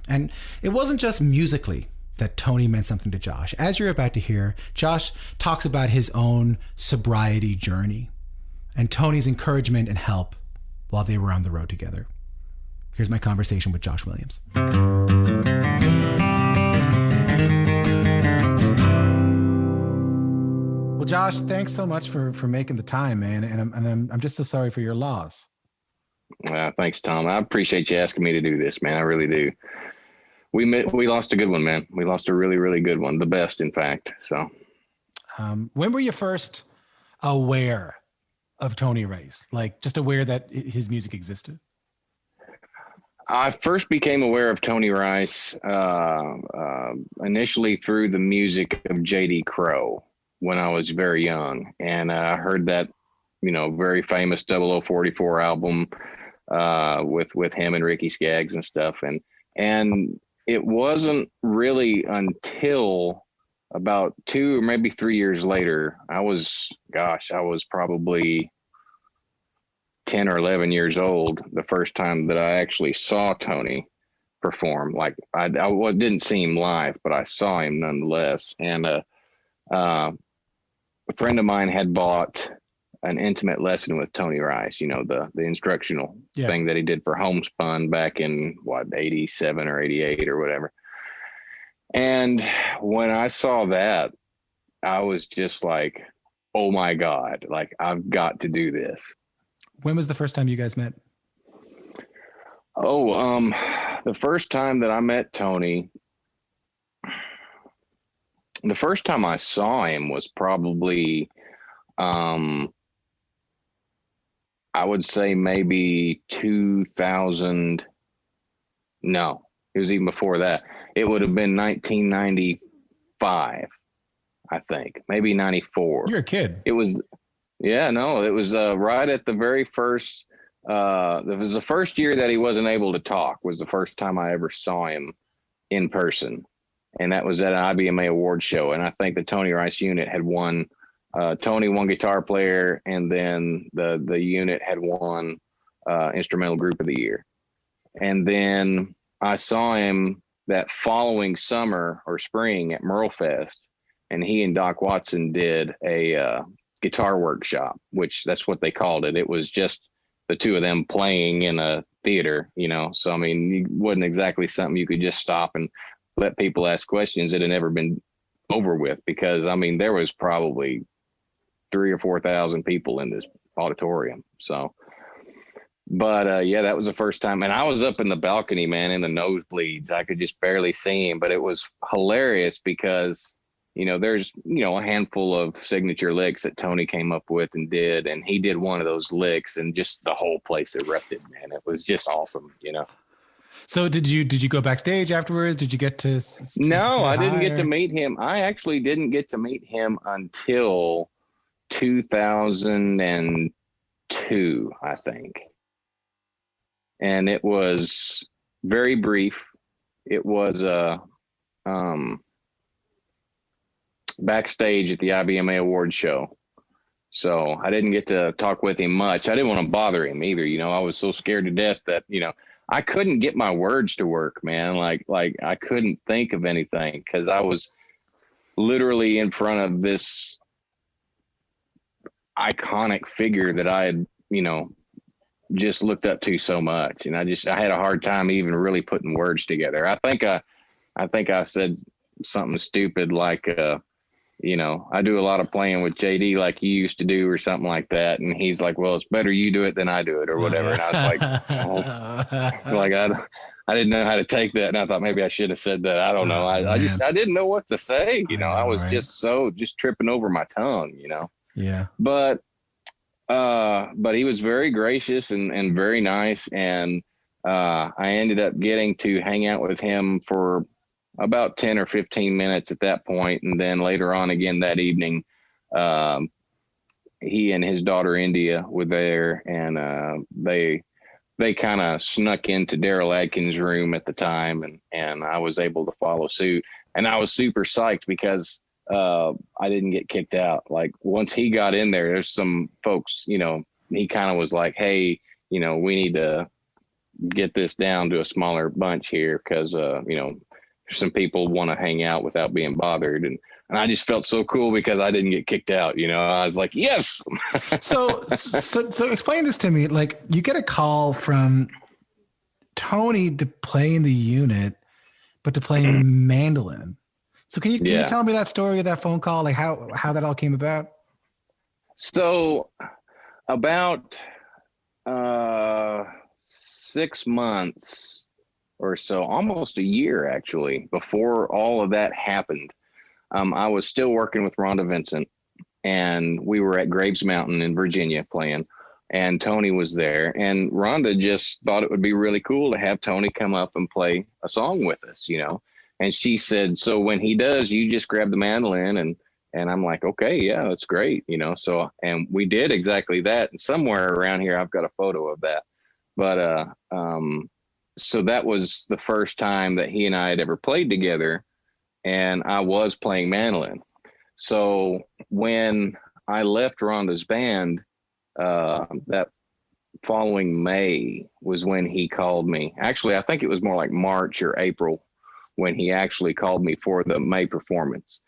And it wasn't just musically that Tony meant something to Josh. As you're about to hear, Josh talks about his own sobriety journey and Tony's encouragement and help while they were on the road together. Here's my conversation with Josh Williams. Well, Josh, thanks so much for making the time, man. And I'm just so sorry for your loss. Thanks, Tom. I appreciate you asking me to do this, man. I really do. We lost a good one, man. We lost a really, really good one. The best, in fact. So, when were you first aware of Tony Rice? Like, just aware that his music existed? I first became aware of Tony Rice initially through the music of J.D. Crowe when I was very young. And I heard that, very famous 0044 album with him and Ricky Skaggs and stuff. And it wasn't really until about 2 or maybe 3 years later, I was probably 10 or 11 years old the first time that I actually saw Tony perform. Like I didn't see him live, but I saw him nonetheless. And a friend of mine had bought an intimate lesson with Tony Rice, the instructional thing that he did for Homespun back in 87 or 88 or whatever. And when I saw that, I was just like, oh my God, like I've got to do this. When was the first time you guys met? The first time that I met Tony, the first time I saw him was probably, I would say maybe 2000. No, it was even before that. It would have been 1995, I think, maybe 94. You're a kid. It was, it was right at the very first, it was the first year that he wasn't able to talk, was the first time I ever saw him in person. And that was at an IBMA award show. And I think the Tony Rice unit had won, Tony won guitar player, and then the unit had won instrumental group of the year. And then I saw him that following summer or spring at Merlefest, and he and Doc Watson did a guitar workshop, which that's what they called it. It was just the two of them playing in a theater, So, I mean, it wasn't exactly something you could just stop and let people ask questions. It had never been over with because, I mean, there was probably 3,000 or 4,000 people in this auditorium. So But yeah, that was the first time. And I was up in the balcony, man, in the nosebleeds. I could just barely see him, but it was hilarious because, there's, a handful of signature licks that Tony came up with and did. And he did one of those licks and just the whole place erupted, man. It was just awesome, So did you go backstage afterwards? Did you get to No, I didn't get or? to meet him. I actually didn't get to meet him until 2002, I think. And it was very brief. It was backstage at the IBMA Awards show. So I didn't get to talk with him much. I didn't want to bother him either. I was so scared to death that, I couldn't get my words to work, man. Like I couldn't think of anything because I was literally in front of this iconic figure that I had, just looked up to so much. And I had a hard time even really putting words together. I think I said something stupid like, I do a lot of playing with JD like you used to do or something like that. And he's like, well, it's better you do it than I do it or whatever. And I was like, it's like, I didn't know how to take that. And I thought maybe I should have said that. I don't know. I didn't know what to say. I was right. just tripping over my tongue, Yeah. But he was very gracious and very nice. And I ended up getting to hang out with him for about 10 or 15 minutes at that point. And then later on again that evening, he and his daughter India were there, and they kind of snuck into Daryl Adkins' room at the time, and I was able to follow suit. And I was super psyched because I didn't get kicked out. Like once he got in there, there's some folks, he kind of was like, hey, we need to get this down to a smaller bunch here because, some people want to hang out without being bothered. And I just felt so cool because I didn't get kicked out. I was like, yes. So explain this to me. Like you get a call from Tony to play in the unit, but to play mandolin. So can you tell me that story of that phone call? Like how that all came about? So about 6 months or so, almost a year actually, before all of that happened, I was still working with Rhonda Vincent, and we were at Graves Mountain in Virginia playing, and Tony was there, and Rhonda just thought it would be really cool to have Tony come up and play a song with us, and she said, so when he does, you just grab the mandolin. And I'm like, okay, yeah, that's great. So, and we did exactly that. And somewhere around here, I've got a photo of that, but, so that was the first time that he and I had ever played together, and I was playing mandolin. So when I left Rhonda's band, that following May was when he called me. Actually, I think it was more like March or April when he actually called me for the May performance.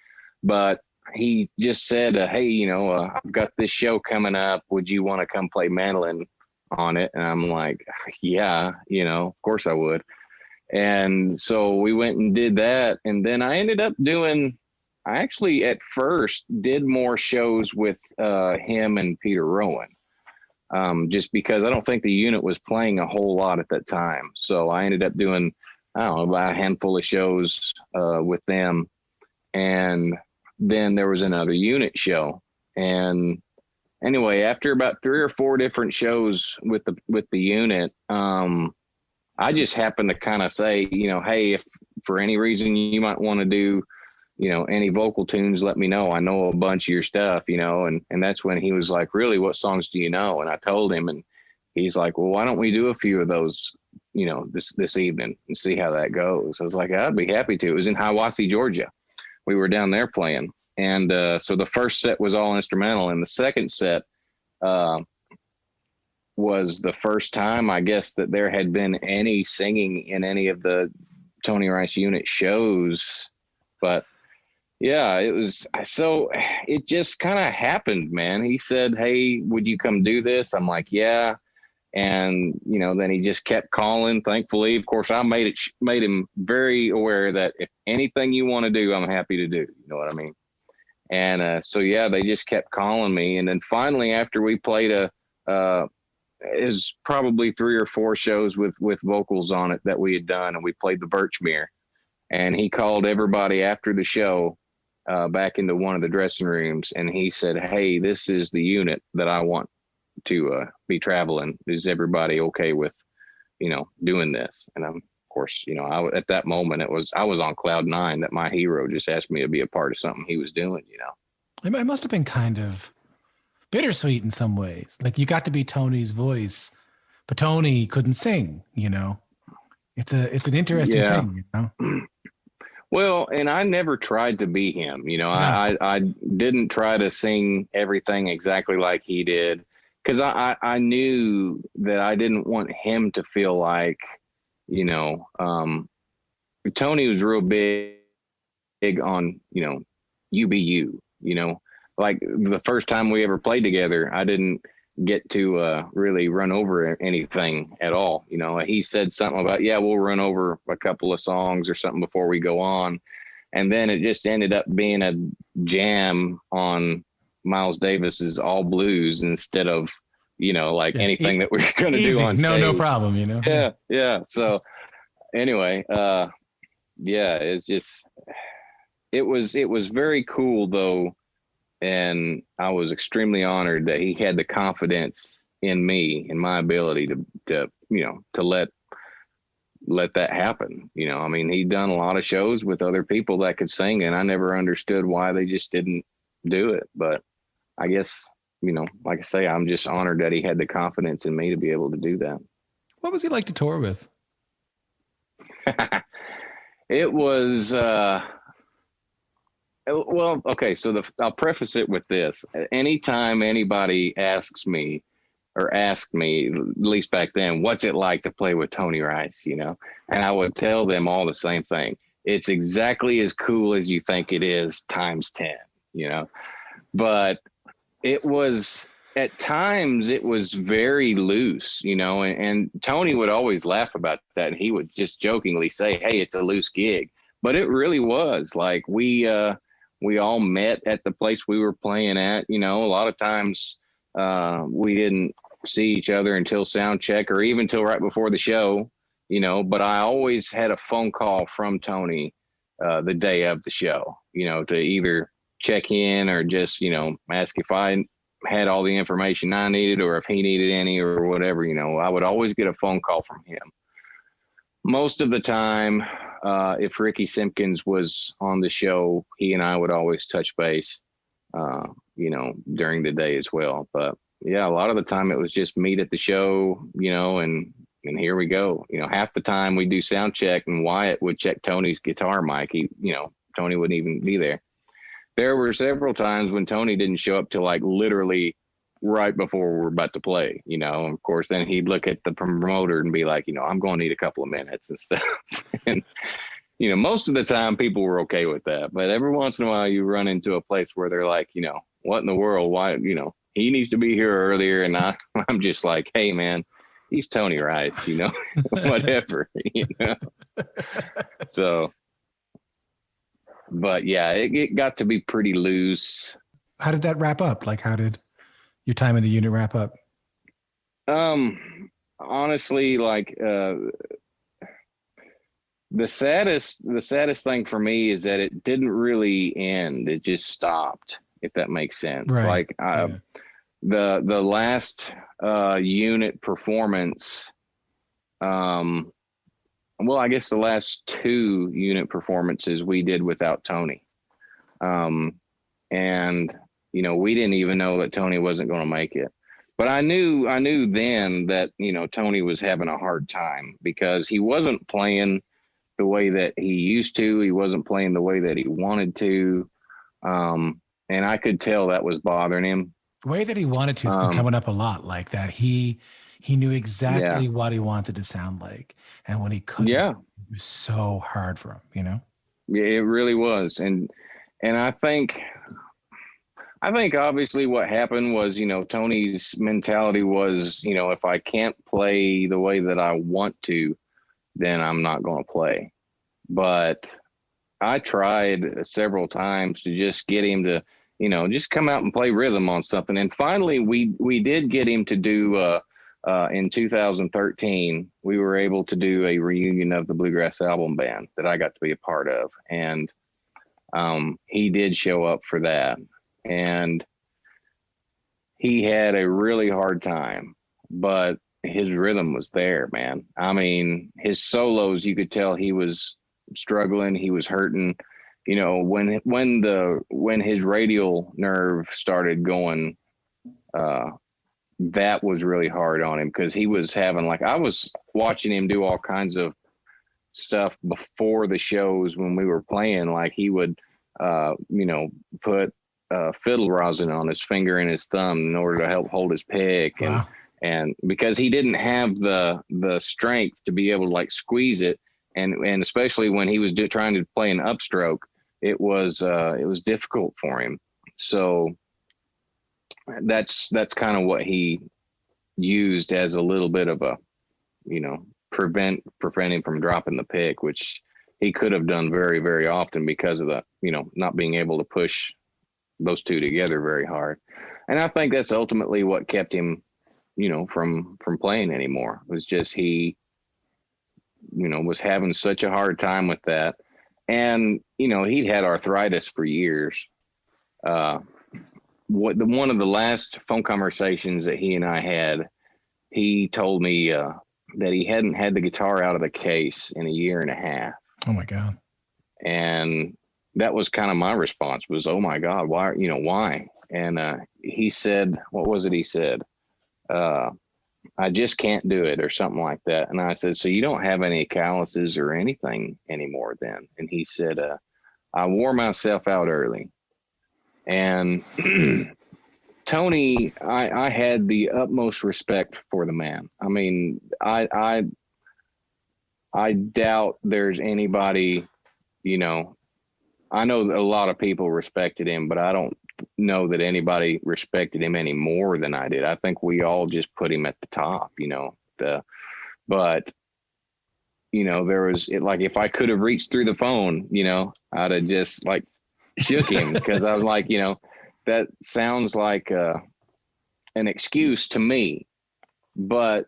But he just said, hey, I've got this show coming up. Would you want to come play mandolin on it? And I'm like, yeah, of course I would. And so we went and did that. And then I ended up I actually at first did more shows with him and Peter Rowan, just because I don't think the unit was playing a whole lot at that time. So I ended up doing, I don't know, about a handful of shows with them. And then there was another unit show. And anyway, after about 3 or 4 different shows with the unit, I just happened to kind of say, hey, if for any reason you might want to do, any vocal tunes, let me know. I know a bunch of your stuff, and that's when he was like, really, what songs do you know? And I told him, and he's like, well, why don't we do a few of those, this evening and see how that goes? I was like, I'd be happy to. It was in Hiawassee, Georgia. We were down there playing. And so the first set was all instrumental, and the second set was the first time, I guess, that there had been any singing in any of the Tony Rice unit shows. But yeah, it just kind of happened, man. He said, hey, would you come do this? I'm like, yeah. And, then he just kept calling, thankfully. Of course, I made him very aware that if anything you want to do, I'm happy to do. You know what I mean? And so, yeah, they just kept calling me. And then finally, after we played a is probably 3 or 4 shows with vocals on it that we had done, and we played the Birchmere, and he called everybody after the show back into one of the dressing rooms, and he said, "Hey, this is the unit that I want to be traveling. Is everybody okay with, doing this?" And I'm, of course, at that moment I was on cloud 9 that my hero just asked me to be a part of something he was doing. It must have been kind of bittersweet in some ways. Like, you got to be Tony's voice, but Tony couldn't sing. It's an interesting thing. Well, and I never tried to be him. I didn't try to sing everything exactly like he did, because I knew that I didn't want him to feel like, Tony was real big on, you be you, like the first time we ever played together, I didn't get to really run over anything at all. He said something about, yeah, we'll run over a couple of songs or something before we go on. And then it just ended up being a jam on Miles Davis's All Blues instead of, anything that we're going to do on stage. No problem, Yeah. So anyway, it's just, it was very cool though. And I was extremely honored that he had the confidence in me and my ability to let that happen. He'd done a lot of shows with other people that could sing, and I never understood why they just didn't do it. But I guess, like I say, I'm just honored that he had the confidence in me to be able to do that. What was he like to tour with? It was, well, okay, so I'll preface it with this. Anytime anybody asked me, at least back then, what's it like to play with Tony Rice, and I would tell them all the same thing. It's exactly as cool as you think it is times 10, but it was, at times it was very loose, and Tony would always laugh about that. And he would just jokingly say, hey, it's a loose gig, but it really was. Like, we all met at the place we were playing at. A lot of times we didn't see each other until sound check or even till right before the show, but I always had a phone call from Tony the day of the show, to either check in or just, ask if I had all the information I needed or if he needed any or whatever. I would always get a phone call from him. Most of the time, if Ricky Simpkins was on the show, he and I would always touch base, during the day as well. But yeah, a lot of the time it was just meet at the show, and here we go. Half the time we do sound check and Wyatt would check Tony's guitar mic. Tony wouldn't even be there. There were several times when Tony didn't show up till like literally right before we were about to play, of course, then he'd look at the promoter and be like, I'm going to need a couple of minutes and stuff. And, most of the time people were okay with that. But every once in a while you run into a place where they're like, what in the world? Why, he needs to be here earlier. And I'm just like, hey, man, he's Tony Rice, whatever, So, but yeah, it got to be pretty loose. How did that wrap up? Like, how did your time in the unit wrap up? Honestly, like, the saddest thing for me is that it didn't really end. It just stopped, if that makes sense. Right. Like, the last unit performance, well, I guess the last 2 unit performances we did without Tony. And we didn't even know that Tony wasn't going to make it. But I knew then that, Tony was having a hard time because he wasn't playing the way that he used to. He wasn't playing the way that he wanted to. And I could tell that was bothering him. The way that he wanted to has been coming up a lot, like that. He knew exactly what he wanted to sound like. And when he couldn't, it was so hard for him, Yeah, it really was. And I think obviously what happened was, Tony's mentality was, if I can't play the way that I want to, then I'm not going to play. But I tried several times to just get him to, just come out and play rhythm on something. And finally we did get him to do in 2013, we were able to do a reunion of the Bluegrass album band that I got to be a part of. And he did show up for that. And he had a really hard time, but his rhythm was there, man. I mean, his solos, you could tell he was struggling. He was hurting. You know, when his radial nerve started going, that was really hard on him, because he was having, like, I was watching him do all kinds of stuff before the shows when we were playing. Like, he would, put fiddle rosin on his finger and his thumb in order to help hold his pick. Wow. And because he didn't have the strength to be able to, like, squeeze it. And especially when he was trying to play an upstroke, it was difficult for him. So that's kind of what he used as a little bit of a, prevent him from dropping the pick, which he could have done very, very often because of the, not being able to push those two together very hard. And I think that's ultimately what kept him, from playing anymore. It was just he, was having such a hard time with that. And, he'd had arthritis for years. One of the last phone conversations that he and I had, he told me that he hadn't had the guitar out of the case in a year and a half. Oh my God. And that was kind of my response was, oh my God, why, why? And he said, what was it he said? I just can't do it, or something like that. And I said, so you don't have any calluses or anything anymore then? And he said, I wore myself out early. And Tony, I had the utmost respect for the man. I mean, I doubt there's anybody, I know a lot of people respected him, but I don't know that anybody respected him any more than I did. I think we all just put him at the top, but there was like, if I could have reached through the phone, I'd have just like shook him, because I was like, that sounds like an excuse to me, but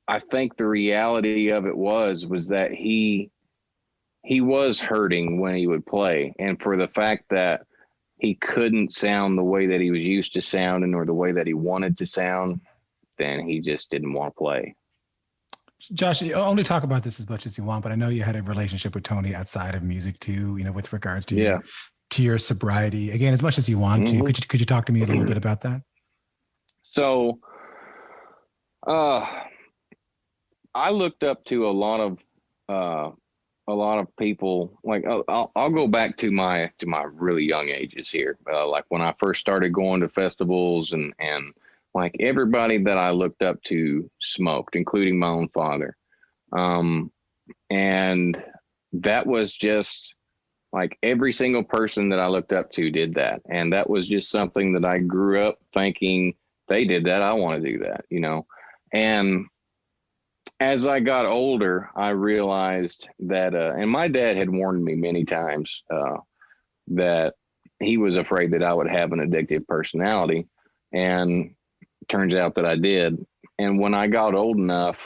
I think the reality of it was that he was hurting when he would play, and for the fact that he couldn't sound the way that he was used to sounding or the way that he wanted to sound, then he just didn't want to play. Josh, you only talk about this as much as you want, but I know you had a relationship with Tony outside of music too, with regards to your sobriety. Again, as much as you want to, could you talk to me a little bit about that? So, I looked up to a lot of people. Like, I'll go back to my really young ages here. Like when I first started going to festivals, and like everybody that I looked up to smoked, including my own father. And that was just like every single person that I looked up to did that. And that was just something that I grew up thinking, they did that, I want to do that, And as I got older, I realized that, and my dad had warned me many times that he was afraid that I would have an addictive personality. And it turns out that I did. And when I got old enough,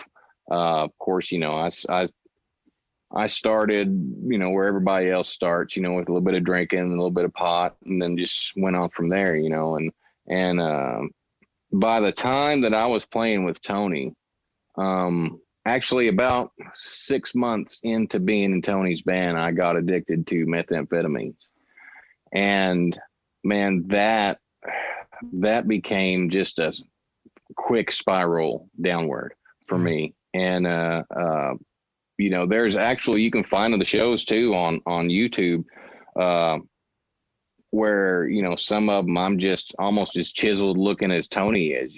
of course, I started, where everybody else starts, with a little bit of drinking, a little bit of pot, and then just went on from there, and by the time that I was playing with Tony, actually about 6 months into being in Tony's band, I got addicted to methamphetamines. And man, that became just a quick spiral downward for me. And, there's actually, you can find the shows too on YouTube, where, some of them I'm just almost as chiseled looking as Tony is,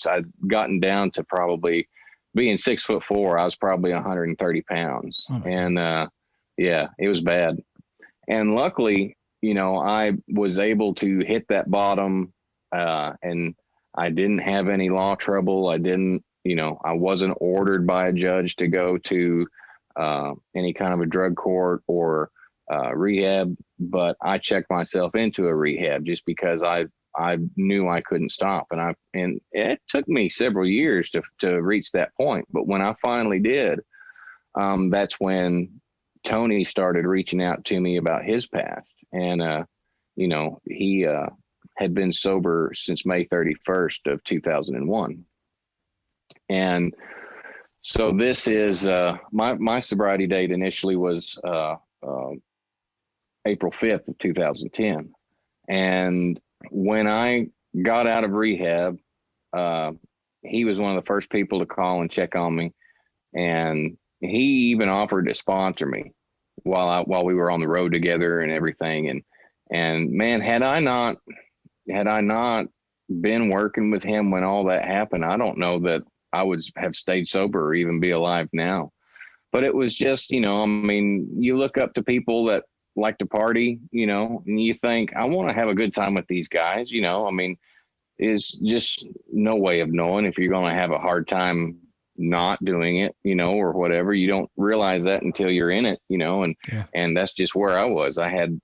I've gotten down to probably being 6'4", I was probably 130 pounds. And, it was bad. And luckily, I was able to hit that bottom, and I didn't have any law trouble. I didn't, I wasn't ordered by a judge to go to, any kind of a drug court or, rehab, but I checked myself into a rehab just because I I knew I couldn't stop. And it took me several years to reach that point. But when I finally did, that's when Tony started reaching out to me about his past. And, he had been sober since May 31st of 2001. And so this is my sobriety date initially was April 5th of 2010. And when I got out of rehab, he was one of the first people to call and check on me. And he even offered to sponsor me while we were on the road together and everything. And man, had I not been working with him when all that happened, I don't know that I would have stayed sober or even be alive now. But it was just, you look up to people that like to party, and you think, I want to have a good time with these guys, is just no way of knowing if you're going to have a hard time not doing it, or whatever. You don't realize that until you're in it, and that's just where I was. I had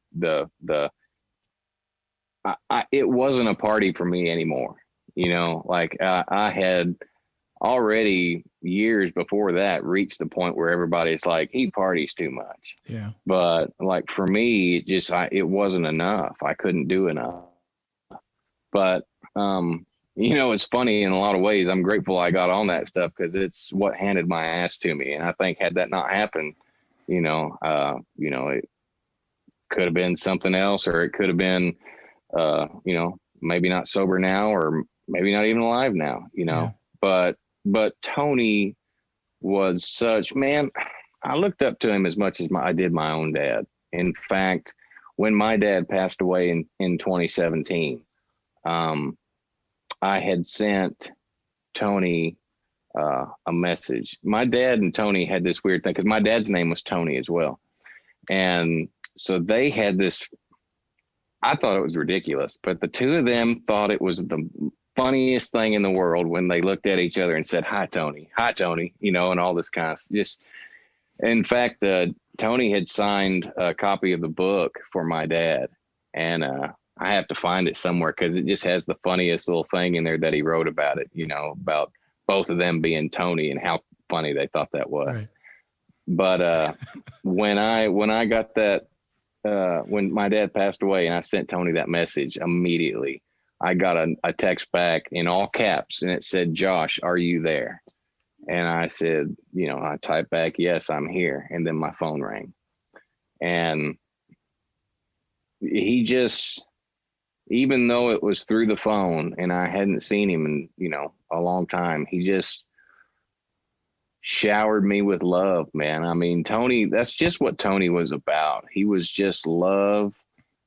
it wasn't a party for me anymore, I had already years before that reached the point where everybody's like, he parties too much. Yeah. But like for me, it wasn't enough. I couldn't do enough. But, it's funny in a lot of ways. I'm grateful I got on that stuff because it's what handed my ass to me. And I think had that not happened, it could have been something else, or it could have been, maybe not sober now, or maybe not even alive now, Yeah. But Tony was such, man, I looked up to him as much as I did my own dad. In fact, when my dad passed away in 2017, I had sent Tony a message. My dad and Tony had this weird thing because my dad's name was Tony as well. And so they had this, I thought it was ridiculous, but the two of them thought it was the funniest thing in the world when they looked at each other and said, hi, Tony, and all this kind of just, in fact, Tony had signed a copy of the book for my dad. And I have to find it somewhere because it just has the funniest little thing in there that he wrote about it, about both of them being Tony and how funny they thought that was. Right. But when I got that, when my dad passed away and I sent Tony that message, immediately I got a text back in all caps and it said, Josh, are you there? And I said, I typed back, yes, I'm here. And then my phone rang. And he just, even though it was through the phone and I hadn't seen him in, a long time, he just showered me with love, man. I mean, Tony, that's just what Tony was about. He was just love.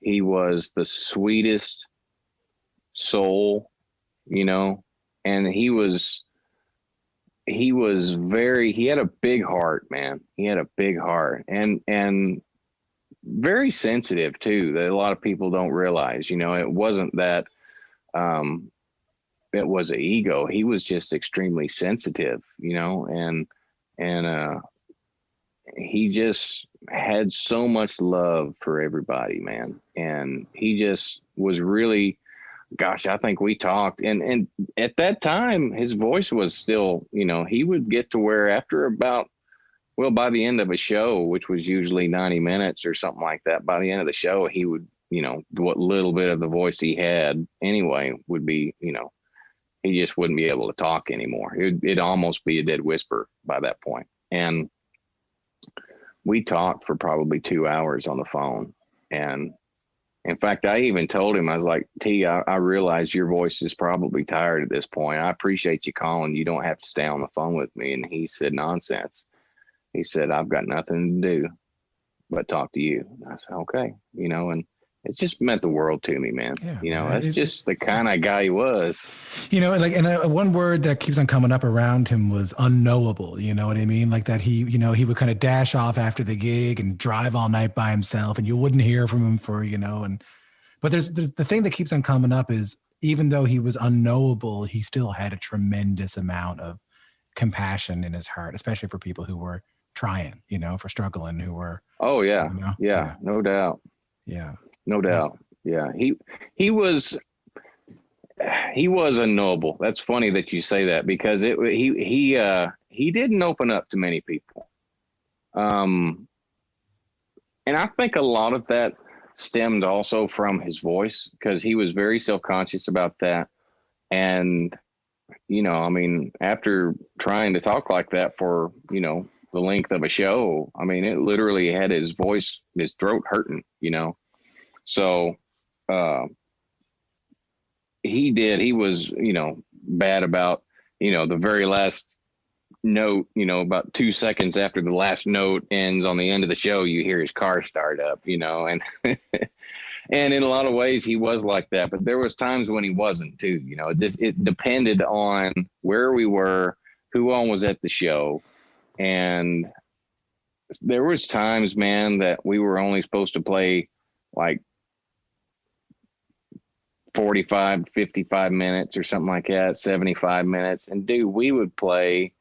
He was the sweetest soul, and he had a big heart, man. He had a big heart and very sensitive too, that a lot of people don't realize. It wasn't that it was an ego. He was just extremely sensitive, and he just had so much love for everybody, man. And he just was really, gosh, I think we talked, and at that time his voice was still, he would get to where after about, by the end of a show, which was usually 90 minutes or something like that, by the end of the show, he would, what little bit of the voice he had anyway would be, he just wouldn't be able to talk anymore. It'd almost be a dead whisper by that point. And we talked for probably 2 hours on the phone. And in fact, I even told him, I was like, T, I realize your voice is probably tired at this point. I appreciate you calling. You don't have to stay on the phone with me. And he said, nonsense. He said, I've got nothing to do but talk to you. And I said, okay. And it just meant the world to me, man. Yeah, that's just the kind of guy he was. And one word that keeps on coming up around him was unknowable. You know what I mean? Like that he would kind of dash off after the gig and drive all night by himself, and you wouldn't hear from him for, but there's the thing that keeps on coming up is even though he was unknowable, he still had a tremendous amount of compassion in his heart, especially for people who were trying, for struggling, who were. Oh yeah. Yeah. No doubt. Yeah. No doubt. Yeah. He was, he was unknowable. That's funny that you say that, because he didn't open up to many people. And I think a lot of that stemmed also from his voice, because he was very self-conscious about that. And, you know, I mean, after trying to talk like that for, you know, the length of a show, I mean, it literally had his voice, his throat hurting, you know? So, he was, you know, bad about, you know, the very last note, you know, about 2 seconds after the last note ends on the end of the show, you hear his car start up, you know, and, and in a lot of ways he was like that, but there was times when he wasn't too, you know. It depended on where we were, who all was at the show. And there was times, man, that we were only supposed to play like 45, 55 minutes or something like that, 75 minutes. And dude, we would play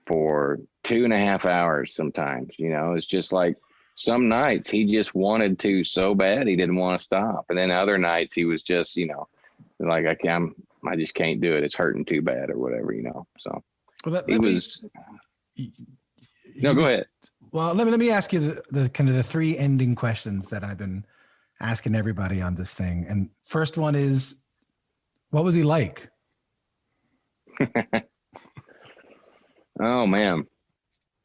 for 2.5 hours sometimes, you know. It's just like some nights he just wanted to so bad he didn't want to stop. And then other nights he was just, you know, like, I just can't do it. It's hurting too bad or whatever, you know. So Well, no, go ahead. Well, let me ask you the kind of the three ending questions that I've been asking everybody on this thing. And first one is, what was he like? Oh man,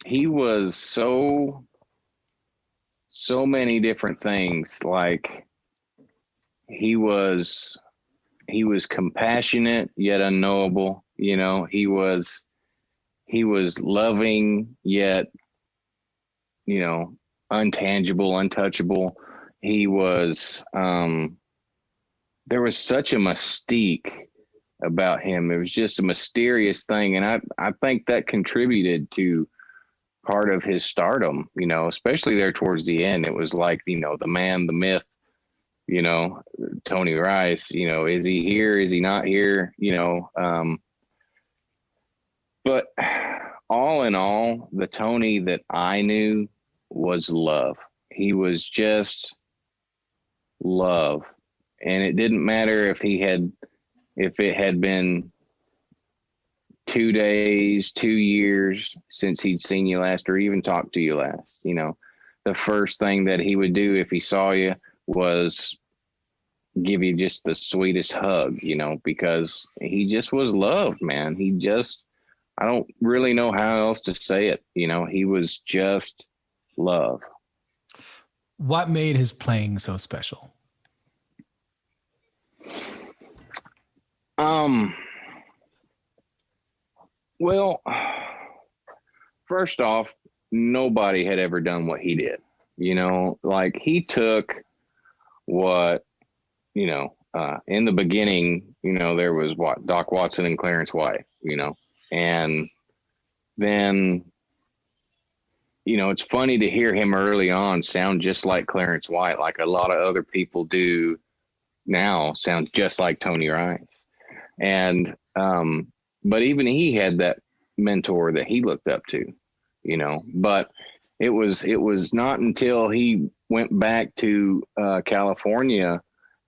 he was so many different things. Like he was compassionate yet unknowable. You know, he was loving yet, you know, untangible, untouchable. He was, there was such a mystique about him. It was just a mysterious thing. And I think that contributed to part of his stardom, you know, especially there towards the end. It was like, you know, the man, the myth, you know, Tony Rice, you know, is he here? Is he not here? You know, but all in all, the Tony that I knew was love. He was just love. And it didn't matter if it had been 2 days, 2 years since he'd seen you last, or even talked to you last. You know, the first thing that he would do if he saw you was give you just the sweetest hug, you know, because he just was love, man. I don't really know how else to say it. You know, he was just love. What made his playing so special? Well, first off, nobody had ever done what he did. You know, like he took what, you know, in the beginning, you know, there was Doc Watson and Clarence White, you know, and then, you know, it's funny to hear him early on sound just like Clarence White, like a lot of other people do now, sounds just like Tony Rice. And, but even he had that mentor that he looked up to, you know, but it was not until he went back to California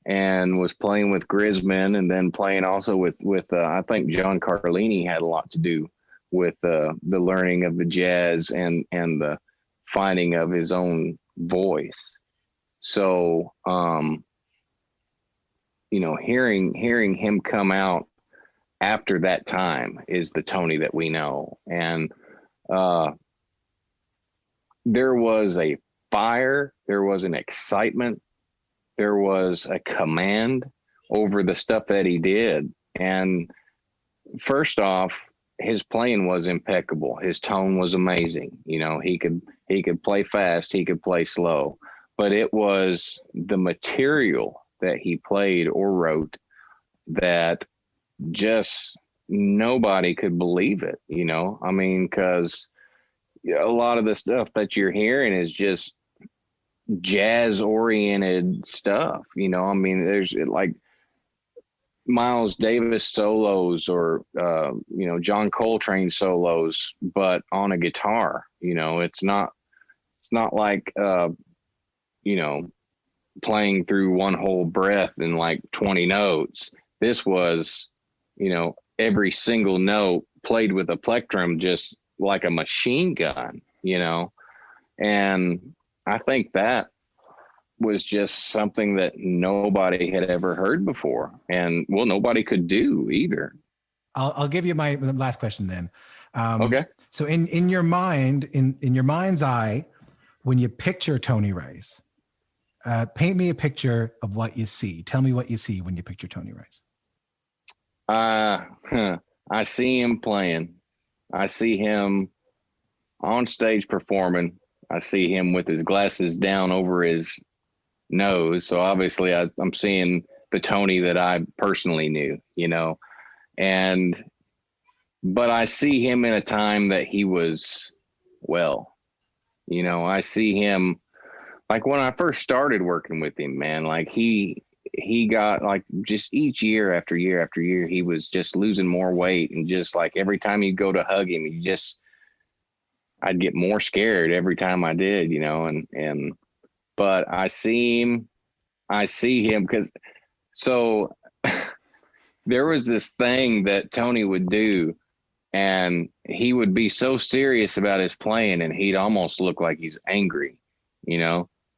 and was playing with Grisman, and then playing also with I think John Carlini had a lot to do with the learning of the jazz and the finding of his own voice. So, you know, hearing him come out after that time is the Tony that we know. And there was a fire, there was an excitement, there was a command over the stuff that he did. And first off, his playing was impeccable. His tone was amazing. You know, he could play fast, he could play slow, but it was the material that he played or wrote that just nobody could believe it, you know. I mean, because a lot of the stuff that you're hearing is just jazz oriented stuff, you know. I mean, there's like Miles Davis solos or you know, John Coltrane solos, but on a guitar. You know, it's not like you know, playing through one whole breath in like 20 notes. This was every single note played with a plectrum, just like a machine gun, and I think that was just something that nobody had ever heard before, and nobody could do either. I'll give you my last question then. Okay. So in your mind, in your mind's eye, when you picture Tony Rice, paint me a picture of what you see. Tell me what you see when you picture Tony Rice. I see him playing. I see him on stage performing. I see him with his glasses down over his nose. So obviously I'm seeing the Tony that I personally knew, but I see him in a time that he was I see him like when I first started working with him, man, like he got like just each year after year after year, he was just losing more weight. And just like every time you go to hug him, I'd get more scared every time I did, but I see him because there was this thing that Tony would do, and he would be so serious about his playing, and he'd almost look like he's angry,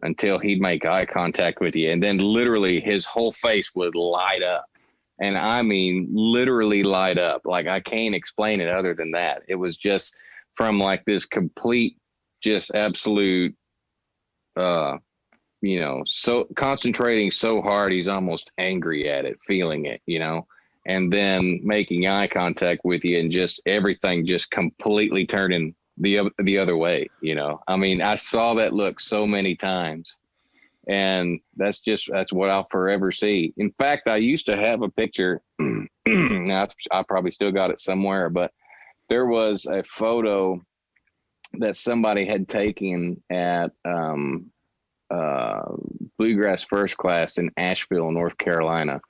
until he'd make eye contact with you. And then literally his whole face would light up. And I mean, literally light up. Like I can't explain it other than that. It was just from like this complete, just absolute, so concentrating so hard, he's almost angry at it, feeling it, and then making eye contact with you, and just everything just completely turning the other way, I mean, I saw that look so many times, and that's what I'll forever see. In fact, I used to have a picture. Now I probably still got it somewhere, but there was a photo that somebody had taken at Bluegrass First Class in Asheville, North Carolina.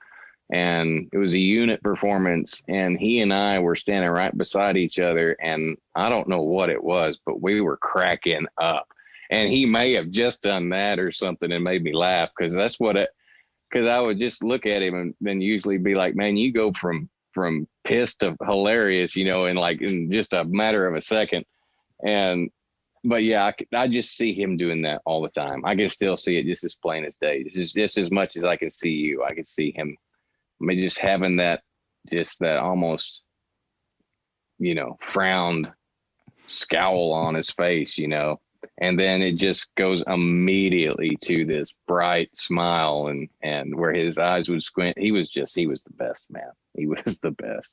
And it was a unit performance, and he and I were standing right beside each other, and I don't know what it was, but we were cracking up. And he may have just done that or something and made me laugh, because I would just look at him and then usually be like, man, you go from pissed to hilarious, in just a matter of a second. But yeah, I just see him doing that all the time. I can still see it just as plain as day. Just as much as I can see you, I can see him. I mean, just having that almost, frowned scowl on his face, and then it just goes immediately to this bright smile and where his eyes would squint. He was the best, man. He was the best.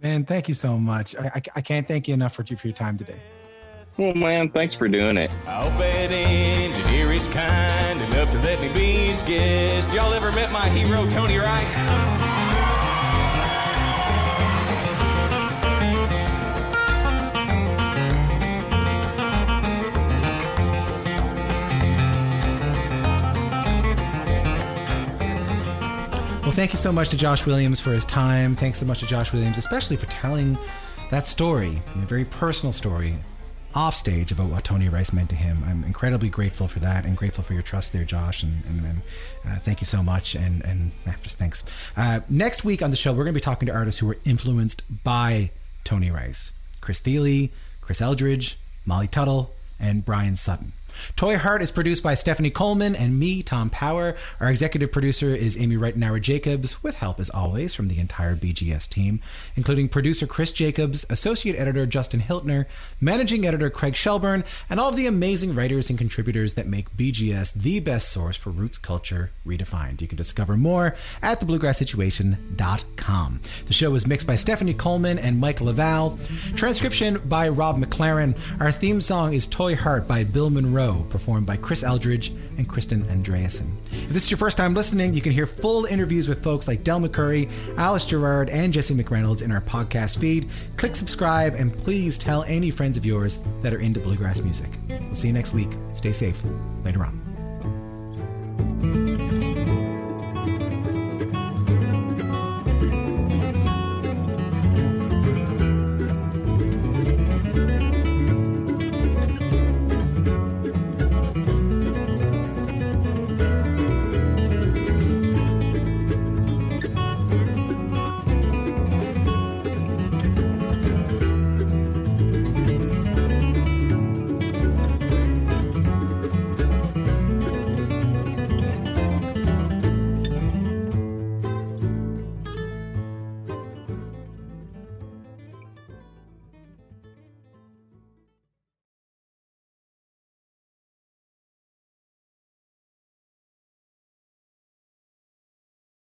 Man, thank you so much. I can't thank you enough for your time today. Well, man, thanks for doing it. I'll bet engineer is kind enough to let me be his guest. Y'all ever met my hero, Tony Rice? Well, thank you so much to Josh Williams for his time. Thanks so much to Josh Williams, especially for telling that story, a very personal story, off stage about what Tony Rice meant to him. I'm incredibly grateful for that, and grateful for your trust there, Josh. And thank you so much. And just thanks. Next week on the show, we're going to be talking to artists who were influenced by Tony Rice: Chris Thile, Chris Eldridge, Molly Tuttle, and Brian Sutton. Toy Heart is produced by Stephanie Coleman and me, Tom Power. Our executive producer is Amy Reitenauer Jacobs, with help as always from the entire BGS team, including producer Chris Jacobs, associate editor Justin Hiltner, managing editor Craig Shelburne, and all of the amazing writers and contributors that make BGS the best source for roots culture redefined. You can discover more at thebluegrasssituation.com. The show was mixed by Stephanie Coleman and Mike Laval. Transcription by Rob McLaren. Our theme song is Toy Heart by Bill Monroe, performed by Chris Eldridge and Kristen Andreasen. If this is your first time listening, you can hear full interviews with folks like Del McCurry, Alice Gerard, and Jesse McReynolds in our podcast feed. Click subscribe, and please tell any friends of yours that are into bluegrass music. We'll see you next week. Stay safe. Later on.